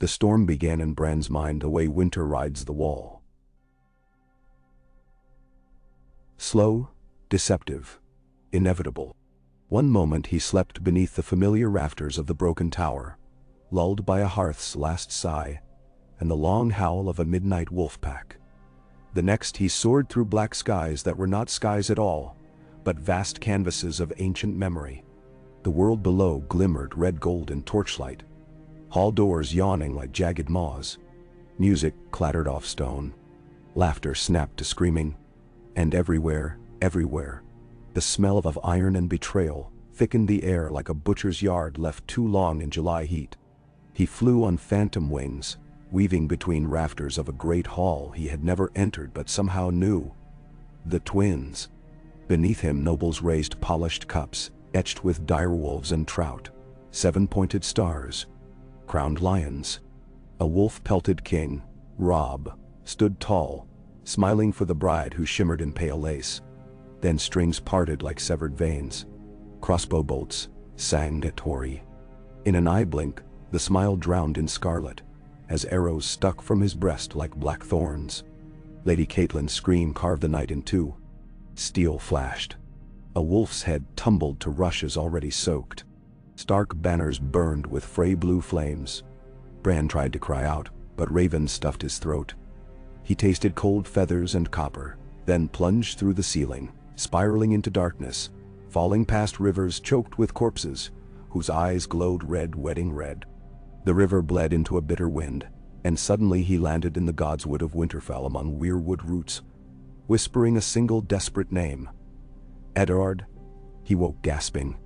The storm began in Bran's mind the way winter rides the wall. Slow, deceptive, inevitable. One moment he slept beneath the familiar rafters of the broken tower, lulled by a hearth's last sigh and the long howl of a midnight wolf pack. The next he soared through black skies that were not skies at all, but vast canvases of ancient memory. The world below glimmered red-gold in torchlight, hall doors yawning like jagged maws. Music clattered off stone. Laughter snapped to screaming. And everywhere, the smell of iron and betrayal thickened the air like a butcher's yard left too long in July heat. He flew on phantom wings, weaving between rafters of a great hall he had never entered but somehow knew. The twins. Beneath him nobles raised polished cups, etched with direwolves and trout, 7-pointed stars, crowned lions. A wolf-pelted king, Robb, stood tall, smiling for the bride who shimmered in pale lace. Then strings parted like severed veins. Crossbow bolts sang at Tori. In an eye blink, the smile drowned in scarlet, as arrows stuck from his breast like black thorns. Lady Catelyn's scream carved the night in two. Steel flashed. A wolf's head tumbled to rushes already soaked. Stark banners burned with fray blue flames. Bran tried to cry out, but ravens stuffed his throat. He tasted cold feathers and copper, then plunged through the ceiling, spiraling into darkness, falling past rivers choked with corpses, whose eyes glowed red, wedding red. The river bled into a bitter wind, and suddenly he landed in the godswood of Winterfell among weirwood roots, whispering a single desperate name. Eddard. He woke gasping.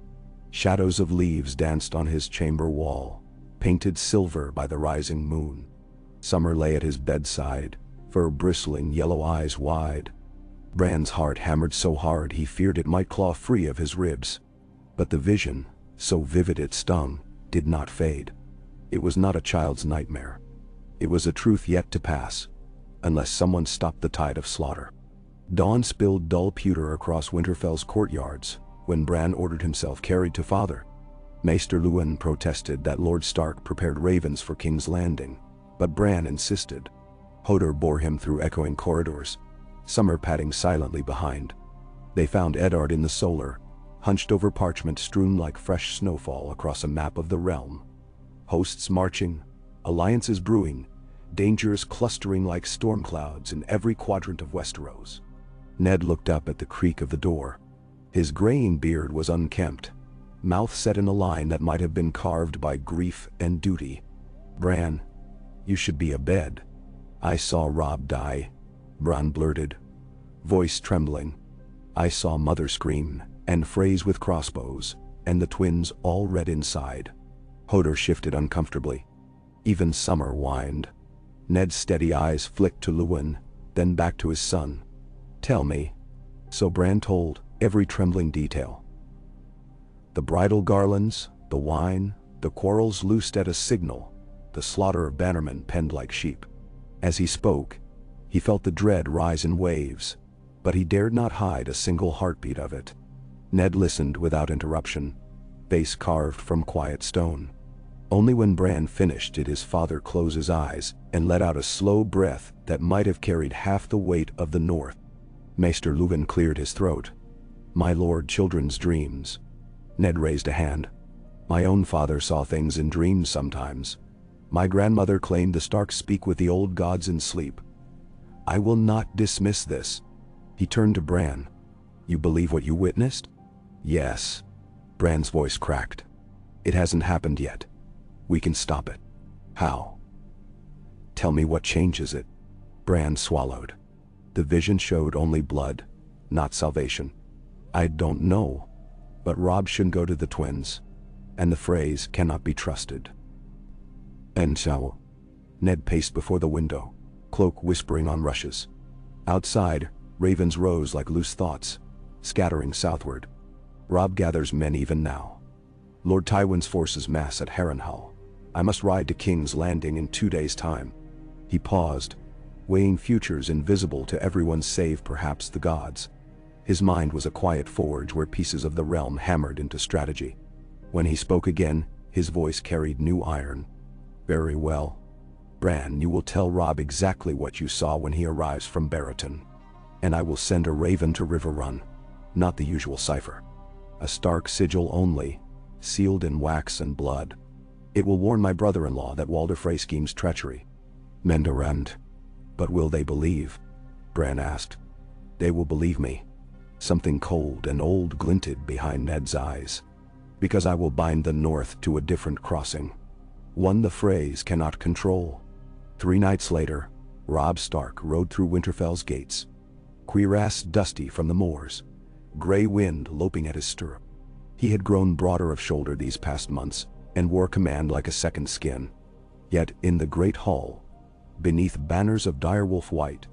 Shadows of leaves danced on his chamber wall, painted silver by the rising moon. Summer lay at his bedside, fur bristling, yellow eyes wide. Bran's heart hammered so hard he feared it might claw free of his ribs. But the vision, so vivid it stung, did not fade. It was not a child's nightmare. It was a truth yet to pass, unless someone stopped the tide of slaughter. Dawn spilled dull pewter across Winterfell's courtyards when Bran ordered himself carried to father. Maester Luwin protested that Lord Stark prepared ravens for King's Landing, but Bran insisted. Hodor bore him through echoing corridors, Summer padding silently behind. They found Eddard in the solar, hunched over parchment strewn like fresh snowfall across a map of the realm. Hosts marching, alliances brewing, dangers clustering like storm clouds in every quadrant of Westeros. Ned looked up at the creak of the door. His graying beard was unkempt, mouth set in a line that might have been carved by grief and duty. "Bran, you should be abed." "I saw Robb die," Bran blurted, voice trembling. "I saw Mother scream, and Freys with crossbows, and the twins all red inside." Hodor shifted uncomfortably. Even Summer whined. Ned's steady eyes flicked to Luwin, then back to his son. "Tell me." So Bran told, every trembling detail. The bridal garlands, the wine, the quarrels loosed at a signal, the slaughter of bannermen penned like sheep. As he spoke, he felt the dread rise in waves, but he dared not hide a single heartbeat of it. Ned listened without interruption, face carved from quiet stone. Only when Bran finished did his father close his eyes and let out a slow breath that might have carried half the weight of the North. Maester Luwin cleared his throat. "My lord, children's dreams." Ned raised a hand. "My own father saw things in dreams sometimes. My grandmother claimed the Starks speak with the old gods in sleep. I will not dismiss this." He turned to Bran. "You believe what you witnessed?" "Yes." Bran's voice cracked. "It hasn't happened yet. We can stop it." "How?" "Tell me what changes it." Bran swallowed. The vision showed only blood, not salvation. "I don't know. But Robb shouldn't go to the twins. And the Freys cannot be trusted." "And so?" Ned paced before the window, cloak whispering on rushes. Outside, ravens rose like loose thoughts, scattering southward. "Robb gathers men even now. Lord Tywin's forces mass at Harrenhal. I must ride to King's Landing in 2 days' time." He paused, weighing futures invisible to everyone save perhaps the gods. His mind was a quiet forge where pieces of the realm hammered into strategy. When he spoke again, his voice carried new iron. "Very well. Bran, you will tell Robb exactly what you saw when he arrives from Barrowton. And I will send a raven to River Run. Not the usual cipher. A Stark sigil only, sealed in wax and blood. It will warn my brother-in-law that Walder Frey schemes treachery. Menderand. But will they believe? Bran asked. They will believe me. Something cold and old glinted behind Ned's eyes. Because I will bind the North to a different crossing. One the Freys cannot control. 3 nights later, Robb Stark rode through Winterfell's gates. Cuirass dusty from the moors. Grey wind loping at his stirrup. He had grown broader of shoulder these past months, and wore command like a second skin. Yet in the great hall, beneath banners of direwolf white,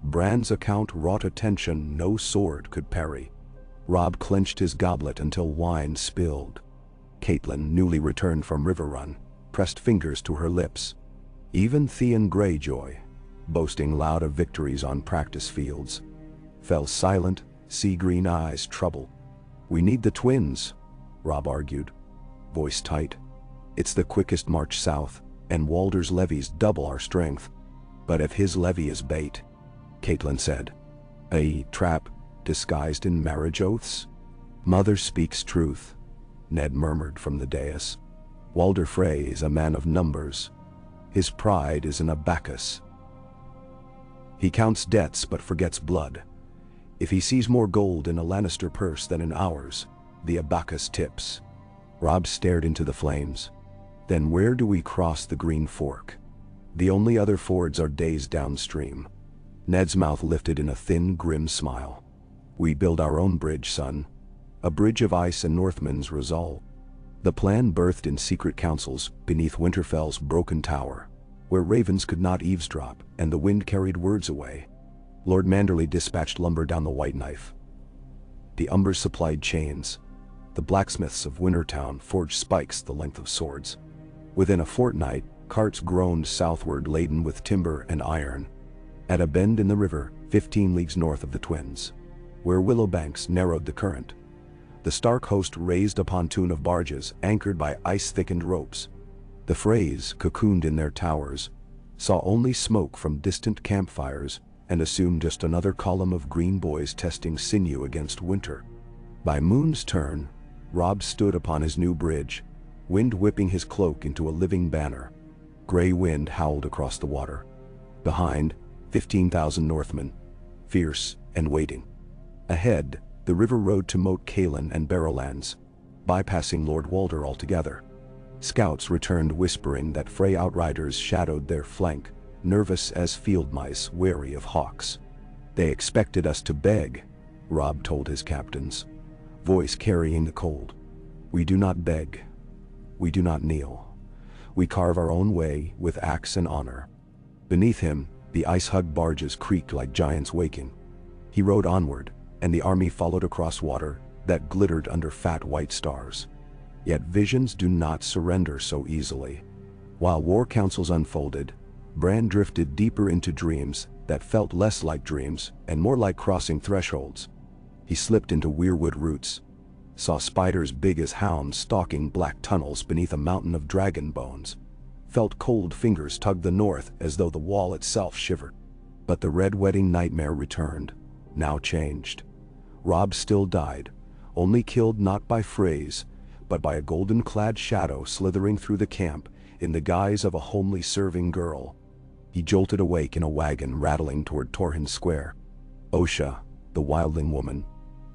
Bran's account wrought a tension no sword could parry. Robb clenched his goblet until wine spilled. Catelyn, newly returned from River Run, pressed fingers to her lips. Even Theon Greyjoy, boasting loud of victories on practice fields, fell silent, sea-green eyes troubled. We need the twins, Robb argued, voice tight. It's the quickest march south, and Walder's levies double our strength. But if his levy is bait, Catelyn said. A trap disguised in marriage oaths? Mother speaks truth, Ned murmured from the dais. Walder Frey is a man of numbers. His pride is an abacus. He counts debts but forgets blood. If he sees more gold in a Lannister purse than in ours, the abacus tips. Robb stared into the flames. Then where do we cross the Green Fork? The only other fords are days downstream. Ned's mouth lifted in a thin, grim smile. We build our own bridge, son. A bridge of ice and Northmen's resolve. The plan birthed in secret councils beneath Winterfell's broken tower, where ravens could not eavesdrop and the wind carried words away. Lord Manderley dispatched lumber down the White Knife. The Umbers supplied chains. The blacksmiths of Wintertown forged spikes the length of swords. Within a fortnight, carts groaned southward laden with timber and iron. At a bend in the river, 15 leagues north of the Twins, where willow banks narrowed the current, the Stark host raised a pontoon of barges anchored by ice-thickened ropes. The Freys, cocooned in their towers, saw only smoke from distant campfires and assumed just another column of green boys testing sinew against winter. By moon's turn, Robb stood upon his new bridge, wind whipping his cloak into a living banner. Grey wind howled across the water. Behind, 15,000 Northmen, fierce and waiting. Ahead, the river rode to Moat Cailin and Barrowlands, bypassing Lord Walder altogether. Scouts returned whispering that Frey outriders shadowed their flank, nervous as field mice wary of hawks. They expected us to beg, Robb told his captains, voice carrying the cold. We do not beg. We do not kneel. We carve our own way with axe and honor. Beneath him, the ice-hugged barges creaked like giants waking. He rode onward, and the army followed across water that glittered under fat white stars. Yet visions do not surrender so easily. While war councils unfolded, Bran drifted deeper into dreams that felt less like dreams and more like crossing thresholds. He slipped into weirwood roots, saw spiders big as hounds stalking black tunnels beneath a mountain of dragon bones, felt cold fingers tug the north as though the wall itself shivered. But the red wedding nightmare returned, now changed. Robb still died, only killed not by Freys, but by a golden-clad shadow slithering through the camp in the guise of a homely serving girl. He jolted awake in a wagon rattling toward Torrhen Square. Osha, the wildling woman,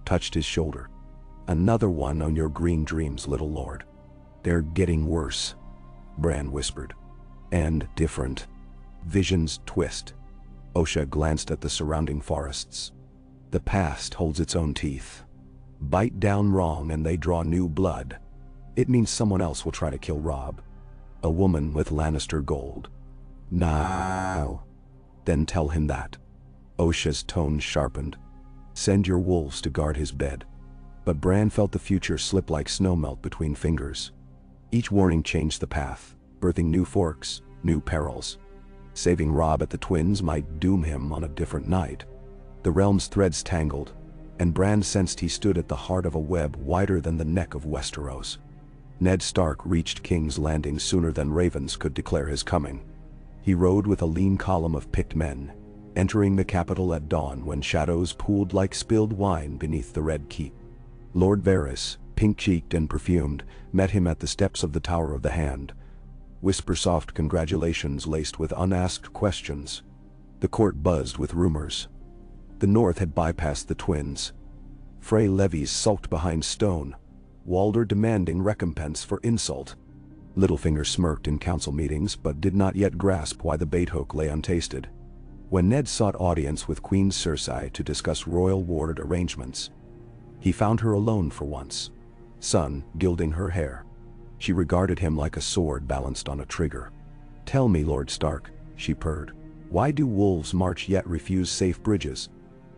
touched his shoulder. Another one on your green dreams, little lord. They're getting worse, Bran whispered. And different. Visions twist. Osha glanced at the surrounding forests. The past holds its own teeth. Bite down wrong and they draw new blood. It means someone else will try to kill Robb. A woman with Lannister gold. Now. Then tell him that. Osha's tone sharpened. Send your wolves to guard his bed. But Bran felt the future slip like snowmelt between fingers. Each warning changed the path, birthing new forks, new perils. Saving Robb at the Twins might doom him on a different night. The realm's threads tangled, and Bran sensed he stood at the heart of a web wider than the neck of Westeros. Ned Stark reached King's Landing sooner than ravens could declare his coming. He rode with a lean column of picked men, entering the capital at dawn when shadows pooled like spilled wine beneath the red keep. Lord Varys, pink-cheeked and perfumed, met him at the steps of the Tower of the Hand. Whisper-soft congratulations laced with unasked questions. The court buzzed with rumors. The North had bypassed the twins. Frey levies sulked behind stone, Walder demanding recompense for insult. Littlefinger smirked in council meetings but did not yet grasp why the baithook lay untasted. When Ned sought audience with Queen Cersei to discuss royal ward arrangements, he found her alone for once, sun gilding her hair. She regarded him like a sword balanced on a trigger. "Tell me, Lord Stark," she purred, "why do wolves march yet refuse safe bridges?"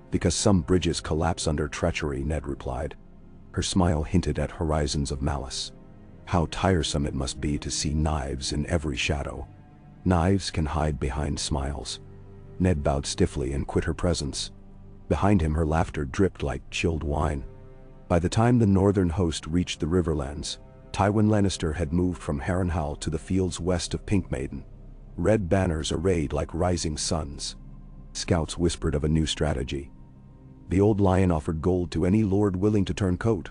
"Because some bridges collapse under treachery," Ned replied. Her smile hinted at horizons of malice. How tiresome it must be to see knives in every shadow. Knives can hide behind smiles. Ned bowed stiffly and quit her presence. Behind him her laughter dripped like chilled wine. By the time the northern host reached the Riverlands, Tywin Lannister had moved from Harrenhal to the fields west of Pinkmaiden. Red banners arrayed like rising suns. Scouts whispered of a new strategy. The old lion offered gold to any lord willing to turn coat.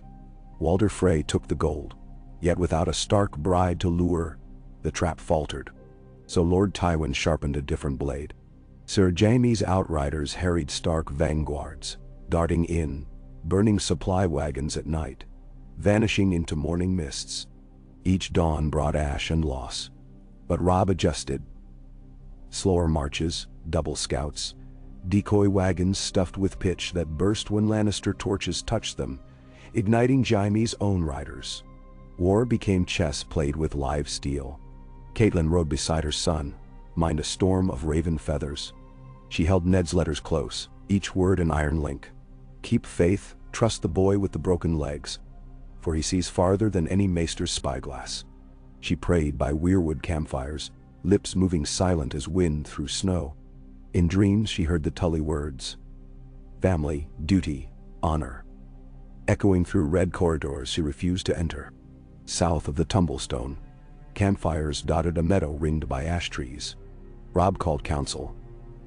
Walder Frey took the gold, yet without a Stark bride to lure, the trap faltered. So Lord Tywin sharpened a different blade. Sir Jaime's outriders harried Stark vanguards, darting in, burning supply wagons at night, vanishing into morning mists. Each dawn brought ash and loss. But Robb adjusted. Slower marches, double scouts, decoy wagons stuffed with pitch that burst when Lannister torches touched them, igniting Jaime's own riders. War became chess played with live steel. Catelyn rode beside her son, mined a storm of raven feathers. She held Ned's letters close, each word an iron link. "Keep faith, trust the boy with the broken legs, for he sees farther than any maester's spyglass." She prayed by weirwood campfires, lips moving silent as wind through snow. In dreams she heard the Tully words: family, duty, honor. Echoing through red corridors she refused to enter. South of the Tumblestone, campfires dotted a meadow ringed by ash trees. Robb called council.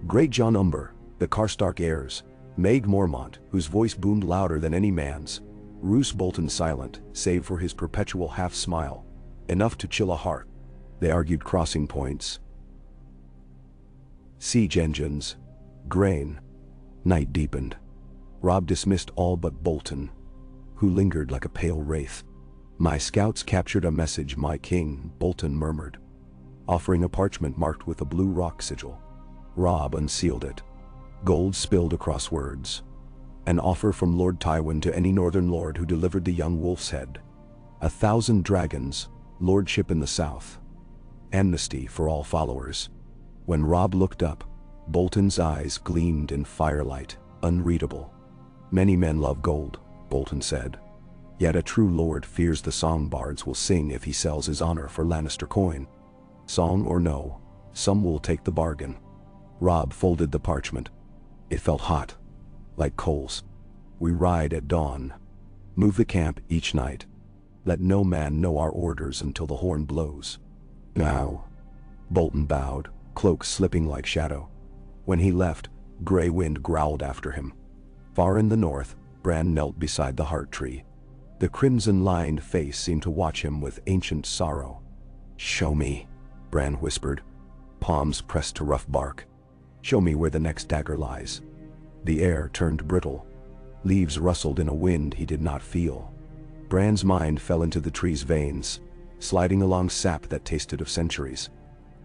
Great John Umber, the Karstark heirs, Maeg Mormont, whose voice boomed louder than any man's, Roose Bolton silent, save for his perpetual half-smile, enough to chill a heart. They argued crossing points, siege engines, grain. Night deepened. Robb dismissed all but Bolton, who lingered like a pale wraith. "My scouts captured a message, my king," Bolton murmured, offering a parchment marked with a blue rock sigil. Robb unsealed it. Gold spilled across words. An offer from Lord Tywin to any northern lord who delivered the young wolf's head. 1,000 dragons, lordship in the south. Amnesty for all followers. When Robb looked up, Bolton's eyes gleamed in firelight, unreadable. "Many men love gold," Bolton said. "Yet a true lord fears the songbards will sing if he sells his honor for Lannister coin. Song or no, some will take the bargain." Robb folded the parchment. It felt hot, like coals. "We ride at dawn. Move the camp each night. Let no man know our orders until the horn blows." "Now." Bolton bowed, cloak slipping like shadow. When he left, gray wind growled after him. Far in the north, Bran knelt beside the heart tree. The crimson-lined face seemed to watch him with ancient sorrow. "Show me," Bran whispered, palms pressed to rough bark. "Show me where the next dagger lies." The air turned brittle. Leaves rustled in a wind he did not feel. Bran's mind fell into the tree's veins, sliding along sap that tasted of centuries.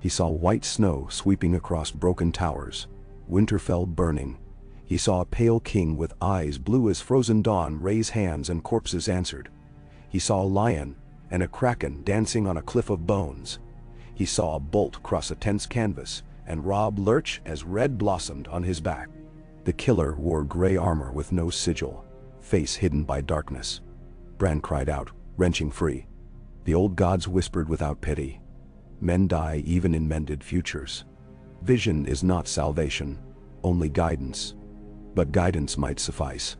He saw white snow sweeping across broken towers, Winterfell burning. He saw a pale king with eyes blue as frozen dawn raise hands and corpses answered. He saw a lion and a kraken dancing on a cliff of bones. He saw a bolt cross a tense canvas and Robb lurch as red blossomed on his back. The killer wore gray armor with no sigil, face hidden by darkness. Bran cried out, wrenching free. The old gods whispered without pity. Men die even in mended futures. Vision is not salvation, only guidance. But guidance might suffice.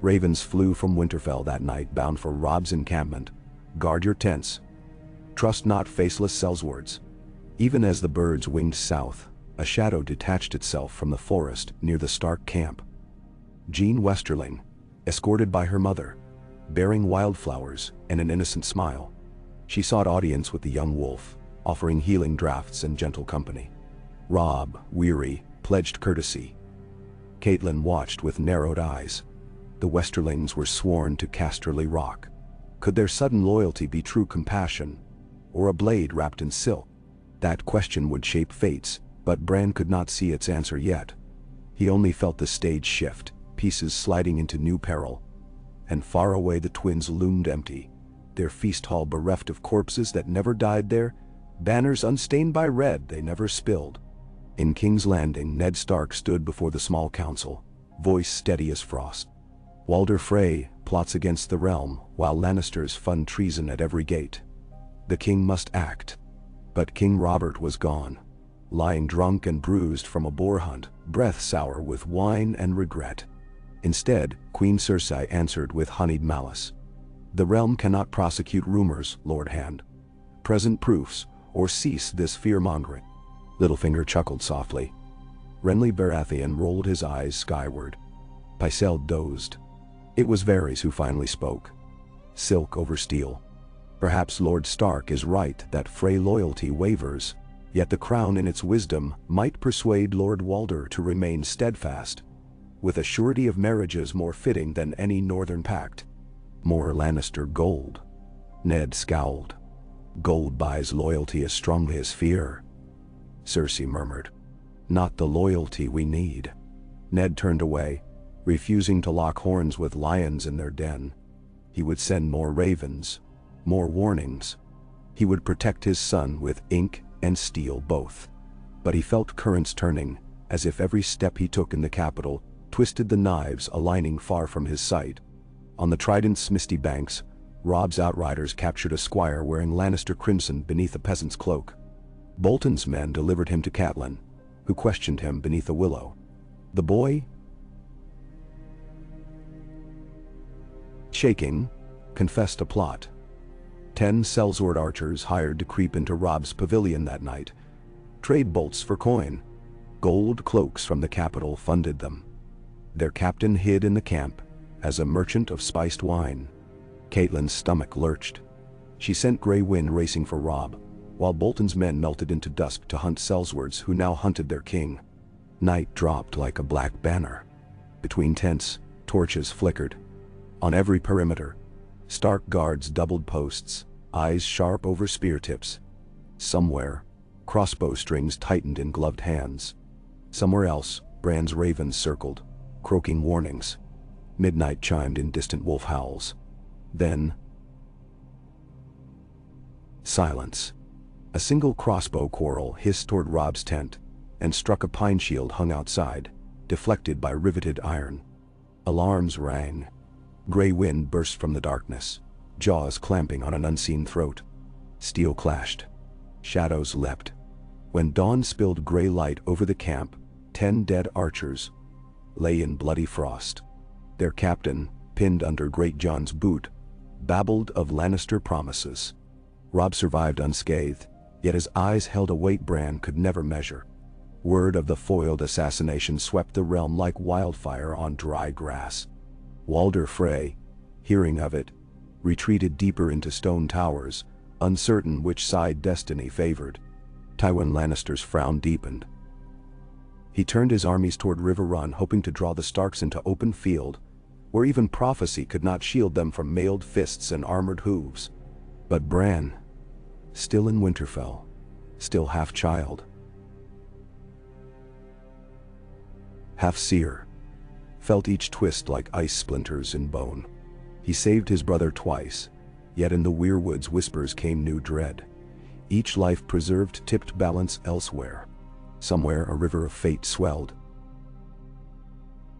Ravens flew from Winterfell that night bound for Robb's encampment. "Guard your tents. Trust not faceless sellswords." Even as the birds winged south, a shadow detached itself from the forest near the Stark camp. Jean Westerling, escorted by her mother, bearing wildflowers and an innocent smile. She sought audience with the young wolf, offering healing draughts and gentle company. Robb, weary, pledged courtesy. Catelyn watched with narrowed eyes. The Westerlings were sworn to Casterly Rock. Could their sudden loyalty be true compassion, or a blade wrapped in silk? That question would shape fates, but Bran could not see its answer yet. He only felt the stage shift, pieces sliding into new peril. And far away the twins loomed empty, their feast hall bereft of corpses that never died there, banners unstained by red they never spilled. In King's Landing, Ned Stark stood before the small council, voice steady as frost. Walder Frey plots against the realm, while Lannisters fund treason at every gate. The king must act. But King Robert was gone, lying drunk and bruised from a boar hunt, breath sour with wine and regret. Instead, Queen Cersei answered with honeyed malice. The realm cannot prosecute rumors, Lord Hand. Present proofs, or cease this fear-mongering. Littlefinger chuckled softly. Renly Baratheon rolled his eyes skyward. Pycelle dozed. It was Varys who finally spoke. Silk over steel. Perhaps Lord Stark is right that Frey loyalty wavers, yet the crown in its wisdom might persuade Lord Walder to remain steadfast, with a surety of marriages more fitting than any northern pact. More Lannister gold. Ned scowled. Gold buys loyalty as strongly as fear. Cersei murmured. Not the loyalty we need. Ned turned away, refusing to lock horns with lions in their den. He would send more ravens, more warnings. He would protect his son with ink and steel both. But he felt currents turning, as if every step he took in the capital twisted the knives aligning far from his sight. On the Trident's misty banks, Robb's outriders captured a squire wearing Lannister crimson beneath a peasant's cloak. Bolton's men delivered him to Catelyn, who questioned him beneath a willow. The boy, shaking, confessed a plot. 10 sellsword archers hired to creep into Robb's pavilion that night. Trade bolts for coin. Gold cloaks from the capital funded them. Their captain hid in the camp as a merchant of spiced wine. Catelyn's stomach lurched. She sent Grey Wind racing for Robb, while Bolton's men melted into dusk to hunt sellswords who now hunted their king. Night dropped like a black banner. Between tents, torches flickered. On every perimeter, Stark guards doubled posts, eyes sharp over spear tips. Somewhere, crossbow strings tightened in gloved hands. Somewhere else, Bran's ravens circled, croaking warnings. Midnight chimed in distant wolf howls. Then, silence. A single crossbow quarrel hissed toward Robb's tent and struck a pine shield hung outside, deflected by riveted iron. Alarms rang. Grey Wind burst from the darkness, jaws clamping on an unseen throat. Steel clashed. Shadows leapt. When dawn spilled gray light over the camp, 10 dead archers lay in bloody frost. Their captain, pinned under Great John's boot, babbled of Lannister promises. Robb survived unscathed, yet his eyes held a weight Bran could never measure. Word of the foiled assassination swept the realm like wildfire on dry grass. Walder Frey, hearing of it, retreated deeper into stone towers, uncertain which side destiny favored. Tywin Lannister's frown deepened. He turned his armies toward River Run, hoping to draw the Starks into open field, where even prophecy could not shield them from mailed fists and armored hooves. But Bran, still in Winterfell, still half child, half seer, felt each twist like ice splinters in bone. He saved his brother twice, yet in the weirwood's whispers came new dread. Each life preserved tipped balance elsewhere. Somewhere a river of fate swelled,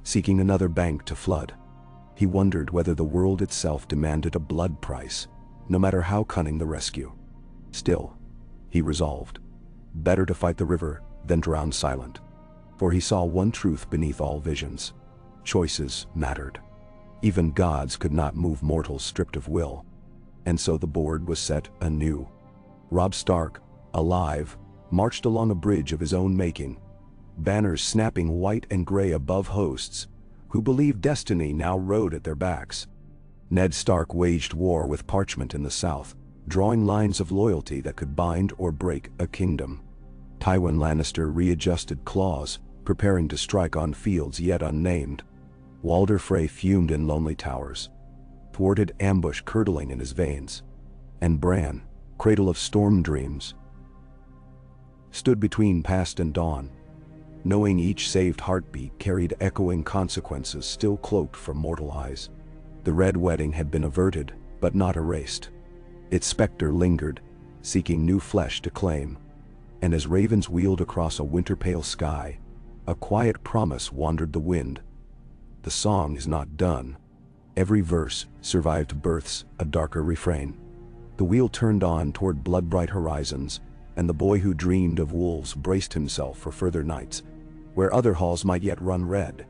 seeking another bank to flood. He wondered whether the world itself demanded a blood price, no matter how cunning the rescue. Still, he resolved, better to fight the river than drown silent. For he saw one truth beneath all visions. Choices mattered. Even gods could not move mortals stripped of will. And so the board was set anew. Robb Stark, alive, marched along a bridge of his own making, banners snapping white and gray above hosts, who believed destiny now rode at their backs. Ned Stark waged war with parchment in the south, drawing lines of loyalty that could bind or break a kingdom. Tywin Lannister readjusted claws, preparing to strike on fields yet unnamed. Walder Frey fumed in lonely towers, thwarted ambush curdling in his veins. And Bran, cradle of storm dreams, stood between past and dawn, knowing each saved heartbeat carried echoing consequences still cloaked from mortal eyes. The Red Wedding had been averted, but not erased. Its specter lingered, seeking new flesh to claim. And as ravens wheeled across a winter-pale sky, a quiet promise wandered the wind. The song is not done. Every verse survived birth's a darker refrain. The wheel turned on toward blood-bright horizons, and the boy who dreamed of wolves braced himself for further nights, where other halls might yet run red,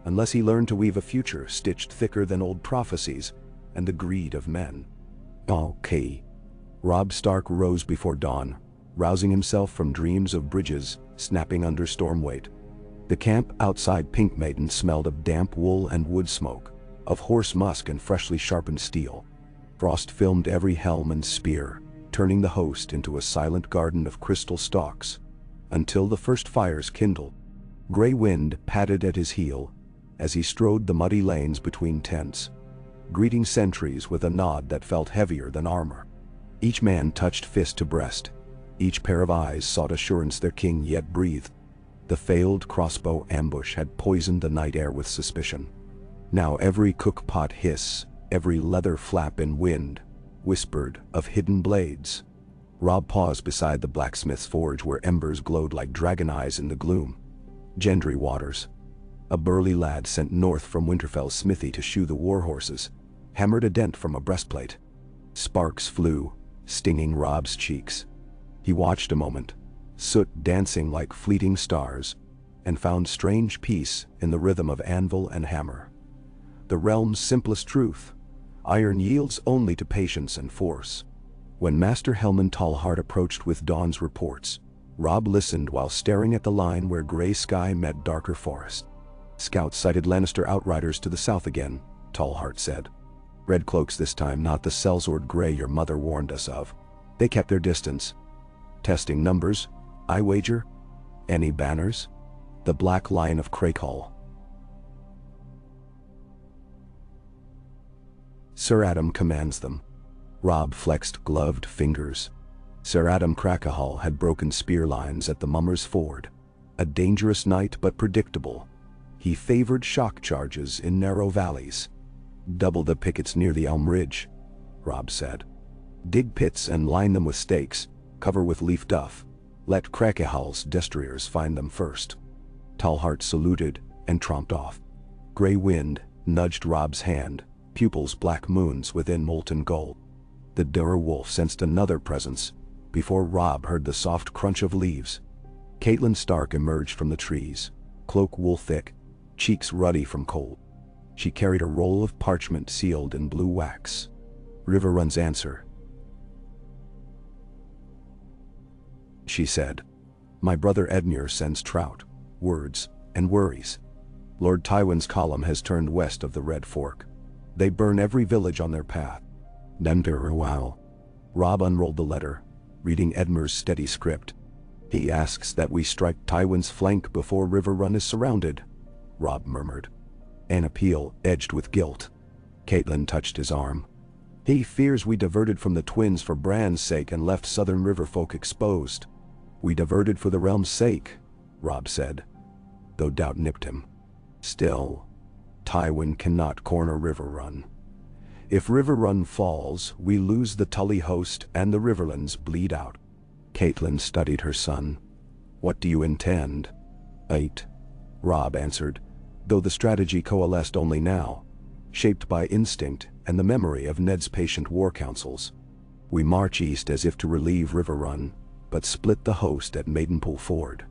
unless he learned to weave a future stitched thicker than old prophecies and the greed of men. Okay. Robb Stark rose before dawn, rousing himself from dreams of bridges snapping under storm weight. The camp outside Pink Maiden smelled of damp wool and wood smoke, of horse musk and freshly sharpened steel. Frost filmed every helm and spear, turning the host into a silent garden of crystal stalks, until the first fires kindled. Gray wind patted at his heel as he strode the muddy lanes between tents, greeting sentries with a nod that felt heavier than armor. Each man touched fist to breast. Each pair of eyes sought assurance their king yet breathed. The failed crossbow ambush had poisoned the night air with suspicion. Now every cookpot hiss, every leather flap in wind, whispered of hidden blades. Robb paused beside the blacksmith's forge where embers glowed like dragon eyes in the gloom. Gendry Waters, a burly lad sent north from Winterfell's smithy to shoe the war horses, hammered a dent from a breastplate. Sparks flew, stinging Robb's cheeks. He watched a moment, soot dancing like fleeting stars, and found strange peace in the rhythm of anvil and hammer. The realm's simplest truth: iron yields only to patience and force. When Master Helman Tallheart approached with dawn's reports, Robb listened while staring at the line where gray sky met darker forest. Scouts sighted Lannister outriders to the south again, Tallheart said. Red cloaks this time, not the sellsword gray your mother warned us of. They kept their distance. Testing numbers, I wager. Any banners? The Black Lion of Crakehall. Sir Adam commands them. Robb flexed gloved fingers. Sir Adam Crakehall had broken spear lines at the Mummer's Ford. A dangerous night but predictable. He favored shock charges in narrow valleys. Double the pickets near the Elm Ridge, Robb said. Dig pits and line them with stakes, cover with leaf duff. Let Crakehall's destriers find them first. Tallheart saluted and tromped off. Gray wind nudged Robb's hand, pupils black moons within molten gold. The Dura wolf sensed another presence before Robb heard the soft crunch of leaves. Catelyn Stark emerged from the trees, cloak wool thick, cheeks ruddy from cold. She carried a roll of parchment sealed in blue wax. Riverrun's answer, she said. My brother Edmure sends trout, words, and worries. Lord Tywin's column has turned west of the Red Fork. They burn every village on their path. Wow. Robb unrolled the letter, reading Edmure's steady script. He asks that we strike Tywin's flank before Riverrun is surrounded, Robb murmured. An appeal edged with guilt. Catelyn touched his arm. He fears we diverted from the twins for Bran's sake and left southern riverfolk exposed. We diverted for the realm's sake, Robb said, though doubt nipped him. Still, Tywin cannot corner Riverrun. If Riverrun falls, we lose the Tully host and the Riverlands bleed out. Catelyn studied her son. What do you intend? Robb answered, though the strategy coalesced only now, shaped by instinct and the memory of Ned's patient war councils. We march east as if to relieve Riverrun, but split the host at Maidenpool Ford.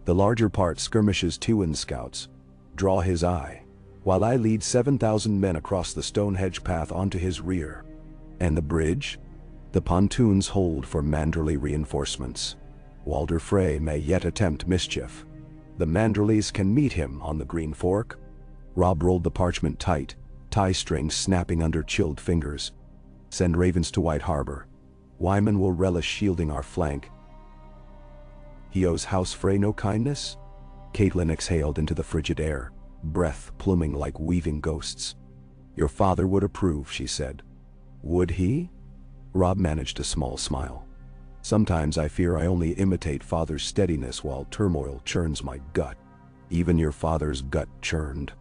The larger part skirmishes Tywin's scouts, draw his eye, while I lead 7,000 men across the Stonehenge path onto his rear. And the bridge? The pontoons hold for Manderley reinforcements. Walder Frey may yet attempt mischief. The Manderleys can meet him on the Green Fork. Robb rolled the parchment tight, tie strings snapping under chilled fingers. Send ravens to White Harbor. Wyman will relish shielding our flank. He owes House Frey no kindness? Caitlin exhaled into the frigid air, breath pluming like weaving ghosts. Your father would approve, she said. Would he? Robb managed a small smile. Sometimes I fear I only imitate father's steadiness while turmoil churns my gut. Even your father's gut churned.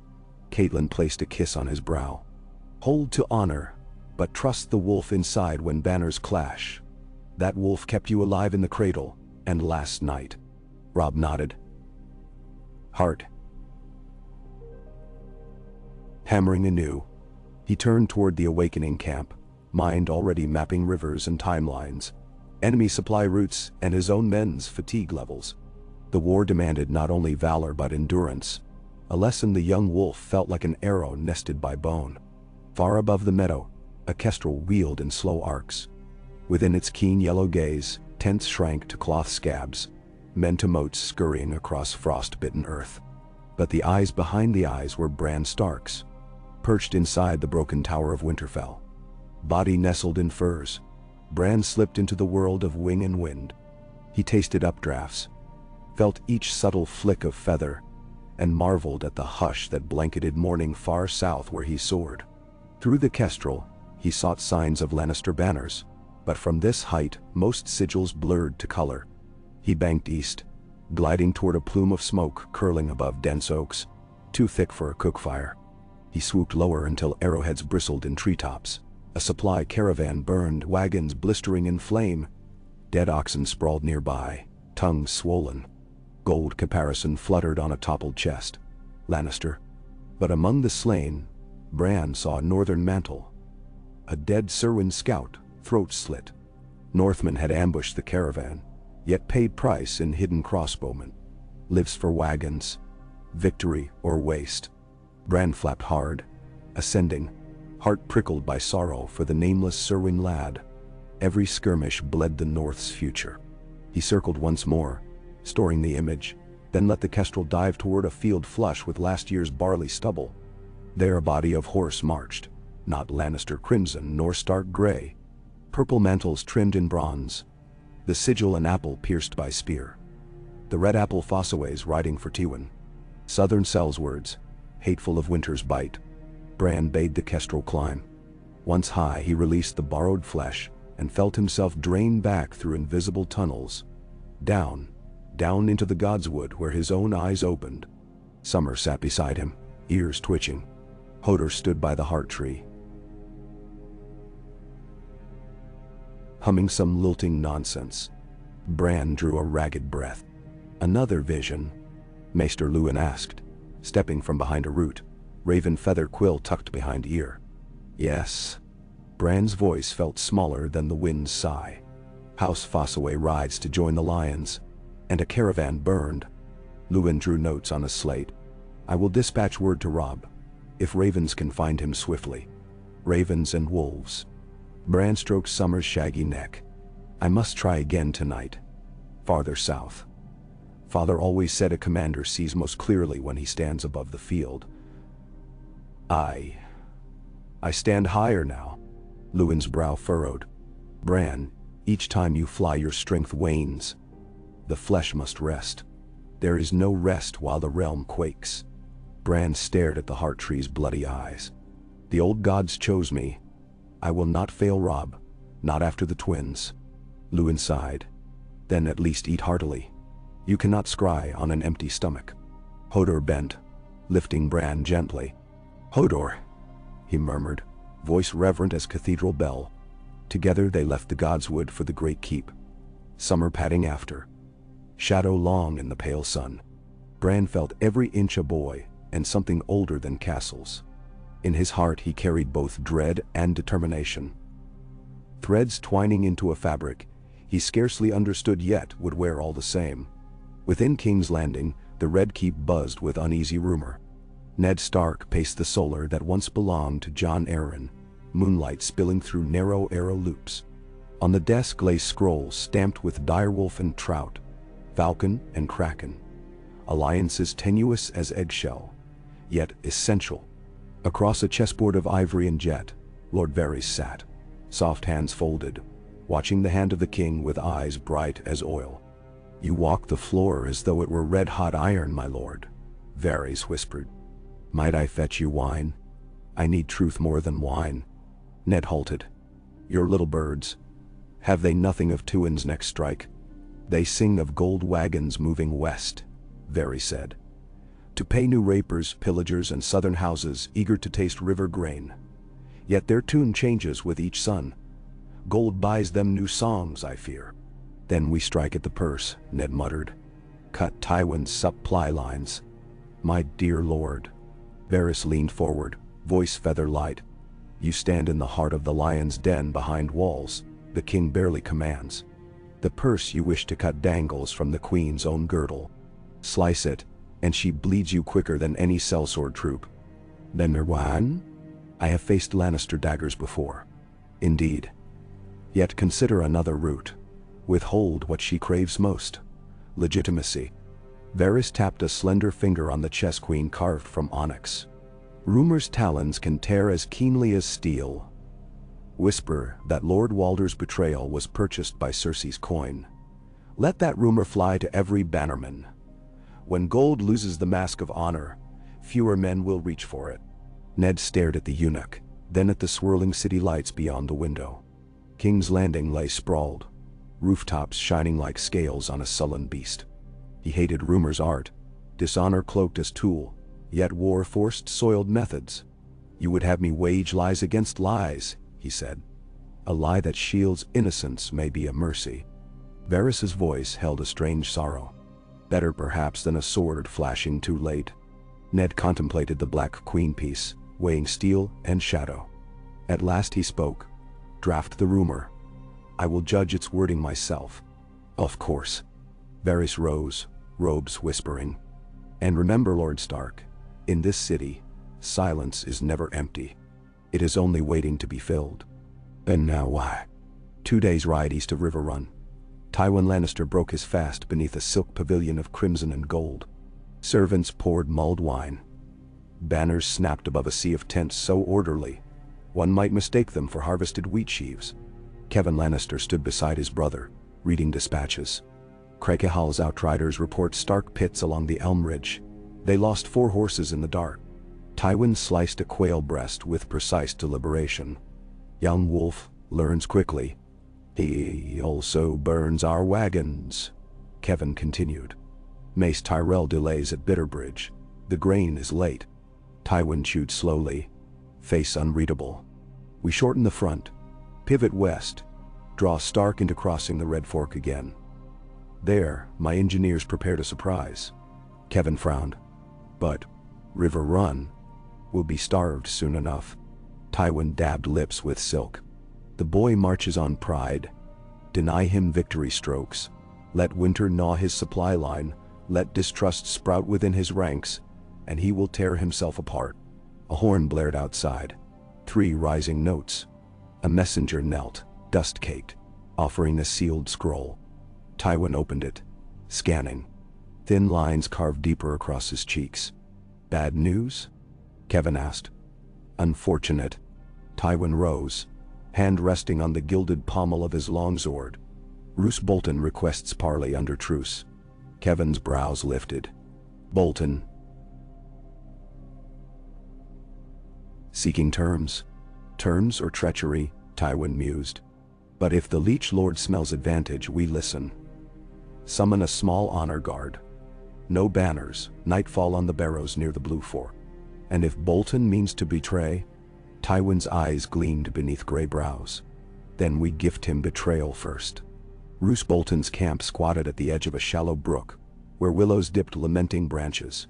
Caitlin placed a kiss on his brow. Hold to honor, but trust the wolf inside when banners clash. That wolf kept you alive in the cradle, and last night. Robb nodded. Heart. Hammering anew, he turned toward the awakening camp, mind already mapping rivers and timelines, enemy supply routes and his own men's fatigue levels. The war demanded not only valor but endurance, a lesson the young wolf felt like an arrow nested by bone. Far above the meadow, a kestrel wheeled in slow arcs. Within its keen yellow gaze, tents shrank to cloth scabs, men to motes scurrying across frost-bitten earth. But the eyes behind the eyes were Bran Stark's, perched inside the broken tower of Winterfell. Body nestled in furs, Bran slipped into the world of wing and wind. He tasted updrafts, felt each subtle flick of feather, and marveled at the hush that blanketed morning far south where he soared. Through the kestrel, he sought signs of Lannister banners, but from this height most sigils blurred to color. He banked east, gliding toward a plume of smoke curling above dense oaks, too thick for a cook fire. He swooped lower until arrowheads bristled in treetops. A supply caravan burned, wagons blistering in flame. Dead oxen sprawled nearby, tongues swollen. Gold caparison fluttered on a toppled chest. Lannister. But among the slain, Bran saw a northern mantle. A dead Serwyn scout, throat slit. Northmen had ambushed the caravan, yet paid price in hidden crossbowmen. Lives for wagons, victory or waste. Bran flapped hard, ascending, heart prickled by sorrow for the nameless Serwyn lad. Every skirmish bled the North's future. He circled once more, storing the image, then let the kestrel dive toward a field flush with last year's barley stubble. There a body of horse marched, not Lannister crimson nor Stark gray. Purple mantles trimmed in bronze, the sigil an apple pierced by spear. The red apple Fossaways riding for Tywin. Southern Sellswards, hateful of winter's bite. Bran bade the kestrel climb. Once high he released the borrowed flesh and felt himself drain back through invisible tunnels. Down into the godswood where his own eyes opened. Summer sat beside him, ears twitching. Hodor stood by the heart tree, humming some lilting nonsense. Bran drew a ragged breath. Another vision? Maester Luwin asked, stepping from behind a root, raven feather quill tucked behind ear. Yes. Bran's voice felt smaller than the wind's sigh. House Fossaway rides to join the lions, and a caravan burned. Luwin drew notes on a slate. I will dispatch word to Robb, if ravens can find him swiftly. Ravens and wolves. Bran stroked Summer's shaggy neck. I must try again tonight. Farther south. Father always said a commander sees most clearly when he stands above the field. I stand higher now. Luwin's brow furrowed. Bran, each time you fly your strength wanes. The flesh must rest. There is no rest while the realm quakes. Bran stared at the heart tree's bloody eyes. The old gods chose me. I will not fail Robb, not after the twins. Luwin sighed. Then at least eat heartily. You cannot scry on an empty stomach. Hodor bent, lifting Bran gently. Hodor, he murmured, voice reverent as cathedral bell. Together they left the godswood for the great keep. Summer padding after. Shadow long in the pale sun. Bran felt every inch a boy, and something older than castles. In his heart he carried both dread and determination. Threads twining into a fabric he scarcely understood yet would wear all the same. Within King's Landing, the Red Keep buzzed with uneasy rumor. Ned Stark paced the solar that once belonged to Jon Arryn, moonlight spilling through narrow arrow loops. On the desk lay scrolls stamped with direwolf and trout, Falcon and Kraken. Alliances tenuous as eggshell, yet essential. Across a chessboard of ivory and jet, Lord Varys sat, soft hands folded, watching the hand of the king with eyes bright as oil. "You walk the floor as though it were red-hot iron, my lord," Varys whispered. "Might I fetch you wine? I need truth more than wine." Ned halted. "Your little birds, have they nothing of Tywin's next strike?" "They sing of gold wagons moving west," Varys said, "to pay new rapers, pillagers, and southern houses eager to taste river grain. Yet their tune changes with each sun. Gold buys them new songs, I fear." "Then we strike at the purse," Ned muttered. "Cut Tywin's supply lines." "My dear lord." Varys leaned forward, voice feather light. "You stand in the heart of the lion's den behind walls the king barely commands. The purse you wish to cut dangles from the queen's own girdle. Slice it, and she bleeds you quicker than any sellsword troop. Then Merwan? I have faced Lannister daggers before. Indeed. Yet consider another route. Withhold what she craves most. Legitimacy." Varys tapped a slender finger on the chess queen carved from onyx. "Rumor's talons can tear as keenly as steel. Whisper that Lord Walder's betrayal was purchased by Cersei's coin. Let that rumor fly to every bannerman. When gold loses the mask of honor, fewer men will reach for it." Ned stared at the eunuch, then at the swirling city lights beyond the window. King's Landing lay sprawled, rooftops shining like scales on a sullen beast. He hated rumor's art, dishonor cloaked as tool, yet war forced soiled methods. "You would have me wage lies against lies," he said. "A lie that shields innocence may be a mercy." Varys's voice held a strange sorrow. "Better perhaps than a sword flashing too late." Ned contemplated the black queen piece, weighing steel and shadow. At last he spoke. "Draft the rumor. I will judge its wording myself." "Of course." Varys rose, robes whispering. "And remember, Lord Stark, in this city, silence is never empty. It is only waiting to be filled." "And now why?" 2 days' ride east of River Run. Tywin Lannister broke his fast beneath a silk pavilion of crimson and gold. Servants poured mulled wine. Banners snapped above a sea of tents so orderly, one might mistake them for harvested wheat sheaves. Kevan Lannister stood beside his brother, reading dispatches. Crakehal's outriders report stark pits along the Elm Ridge. They lost 4 horses in the dark. Tywin sliced a quail breast with precise deliberation. "Young wolf learns quickly. He also burns our wagons," Kevan continued. "Mace Tyrell delays at Bitterbridge. The grain is late." Tywin chewed slowly, face unreadable. "We shorten the front, pivot west, draw Stark into crossing the Red Fork again. There, my engineers prepared a surprise." Kevan frowned. "But River Run will be starved soon enough." Tywin dabbed lips with silk. "The boy marches on pride. Deny him victory strokes. Let winter gnaw his supply line, let distrust sprout within his ranks, and he will tear himself apart." A horn blared outside. 3 rising notes. A messenger knelt, dust-caked, offering a sealed scroll. Tywin opened it, scanning. Thin lines carved deeper across his cheeks. "Bad news?" Kevan asked. "Unfortunate." Tywin rose, hand resting on the gilded pommel of his longsword. "Roose Bolton requests parley under truce." Kevan's brows lifted. "Bolton. Seeking terms. Terms or treachery," Tywin mused. "But if the Leech Lord smells advantage, we listen. Summon a small honor guard. No banners, nightfall on the barrows near the Blue Fork. And if Bolton means to betray," Tywin's eyes gleamed beneath gray brows, "then we gift him betrayal first." Roose Bolton's camp squatted at the edge of a shallow brook, where willows dipped lamenting branches.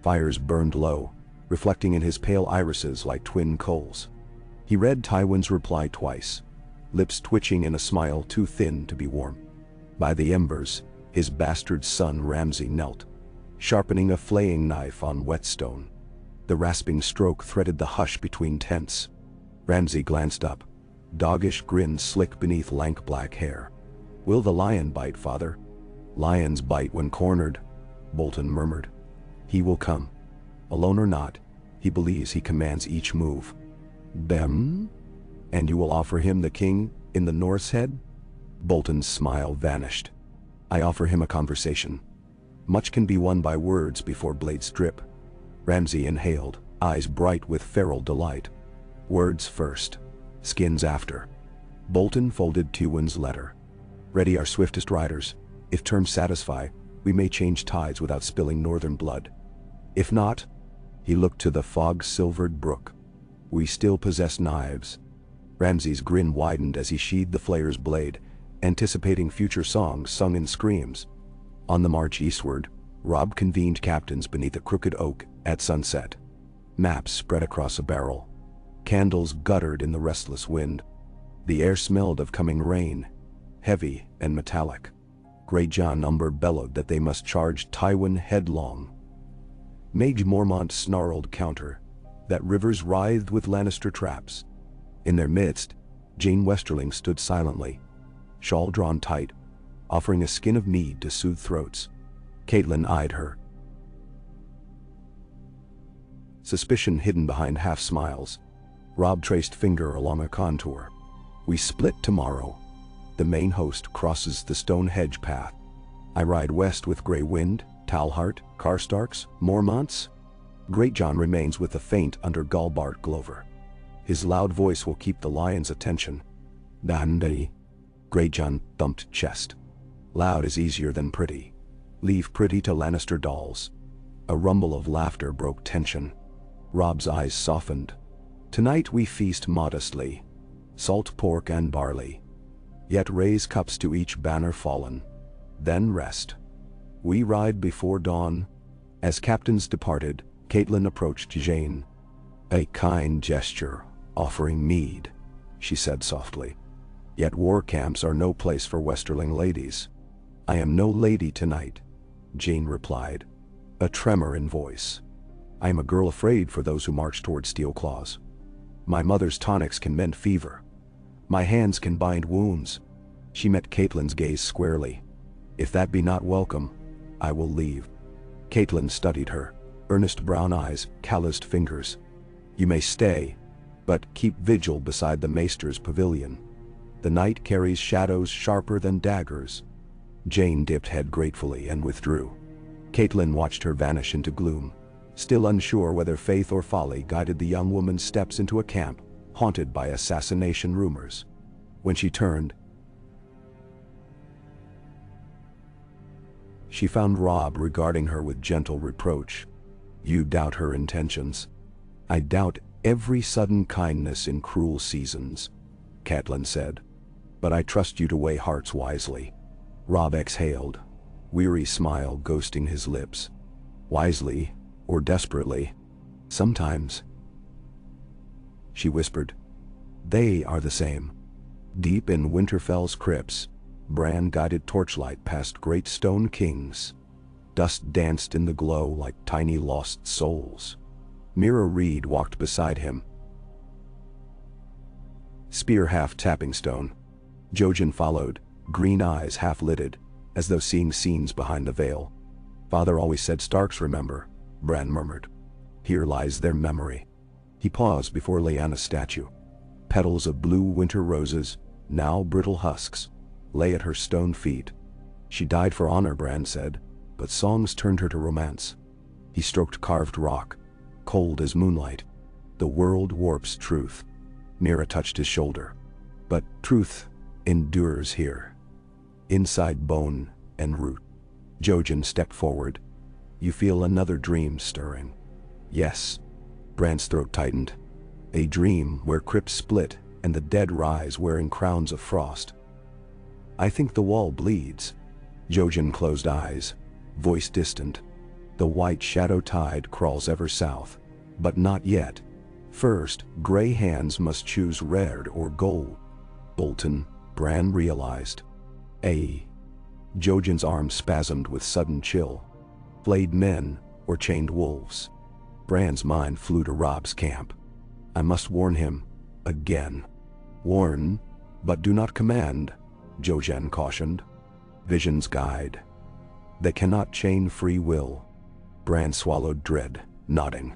Fires burned low, reflecting in his pale irises like twin coals. He read Tywin's reply twice, lips twitching in a smile too thin to be warm. By the embers, his bastard son Ramsay knelt, sharpening a flaying knife on whetstone. The rasping stroke threaded the hush between tents. Ramsay glanced up, doggish grin slick beneath lank black hair. "Will the lion bite, father?" Lions bite when cornered, Bolton murmured. He will come. Alone or not, he believes he commands each move. Them? And you will offer him the king in the North's head? Bolton's smile vanished. I offer him a conversation. Much can be won by words before blades drip. Ramsay inhaled, eyes bright with feral delight. Words first, skins after. Bolton folded Tywin's letter. Ready our swiftest riders. If terms satisfy, we may change tides without spilling northern blood. If not, he looked to the fog-silvered brook. We still possess knives. Ramsay's grin widened as he sheathed the flayer's blade, anticipating future songs sung in screams. On the march eastward, Robb convened captains beneath a crooked oak at sunset. Maps spread across a barrel. Candles guttered in the restless wind. The air smelled of coming rain, heavy and metallic. Greyjohn Umber bellowed that they must charge Tywin headlong. Mage Mormont snarled counter, that rivers writhed with Lannister traps. In their midst, Jane Westerling stood silently, shawl drawn tight, offering a skin of mead to soothe throats. Catelyn eyed her, suspicion hidden behind half-smiles. Robb traced finger along a contour. We split tomorrow. The main host crosses the stone hedge path. I ride west with Grey Wind, Talhart, Karstarks, Mormonts. Greatjon remains with the faint under Galbart Glover. His loud voice will keep the lion's attention. Dandy. Greatjon thumped chest. Loud is easier than pretty. Leave pretty to Lannister dolls. A rumble of laughter broke tension. Robb's eyes softened. Tonight we feast modestly. Salt pork and barley. Yet raise cups to each banner fallen. Then rest. We ride before dawn. As captains departed, Catelyn approached Jane. A kind gesture, offering mead, she said softly. Yet war camps are no place for Westerling ladies. I am no lady tonight, Jane replied, a tremor in voice. I am a girl afraid for those who march toward steel claws. My mother's tonics can mend fever. My hands can bind wounds. She met Catelyn's gaze squarely. If that be not welcome, I will leave. Catelyn studied her, earnest brown eyes, calloused fingers. You may stay, but keep vigil beside the maester's pavilion. The night carries shadows sharper than daggers. Jane dipped head gratefully and withdrew. Catelyn watched her vanish into gloom, still unsure whether faith or folly guided the young woman's steps into a camp haunted by assassination rumors. When she turned, she found Robb regarding her with gentle reproach. You doubt her intentions. I doubt every sudden kindness in cruel seasons, Catelyn said. But I trust you to weigh hearts wisely. Robb exhaled, weary smile ghosting his lips. Wisely, or desperately. Sometimes. She whispered. They are the same. Deep in Winterfell's crypts, Bran guided torchlight past great stone kings. Dust danced in the glow like tiny lost souls. Mira Reed walked beside him, spear half tapping stone. Jojen followed, green eyes half-lidded, as though seeing scenes behind the veil. Father always said Starks remember, Bran murmured. Here lies their memory. He paused before Lyanna's statue. Petals of blue winter roses, now brittle husks, lay at her stone feet. She died for honor, Bran said, but songs turned her to romance. He stroked carved rock, cold as moonlight. The world warps truth. Mira touched his shoulder. But truth endures here, inside bone and root. Jojen stepped forward. You feel another dream stirring. Yes. Bran's throat tightened. A dream where crypts split and the dead rise wearing crowns of frost. I think the wall bleeds. Jojen closed eyes, voice distant. The white shadow tide crawls ever south, but not yet. First, gray hands must choose red or gold. Bolton, Bran realized. Jojen's arm spasmed with sudden chill. Flayed men or chained wolves. Bran's mind flew to Robb's camp. I must warn him, again. Warn, but do not command, Jojen cautioned. Visions guide, They cannot chain free will. Bran swallowed dread, nodding.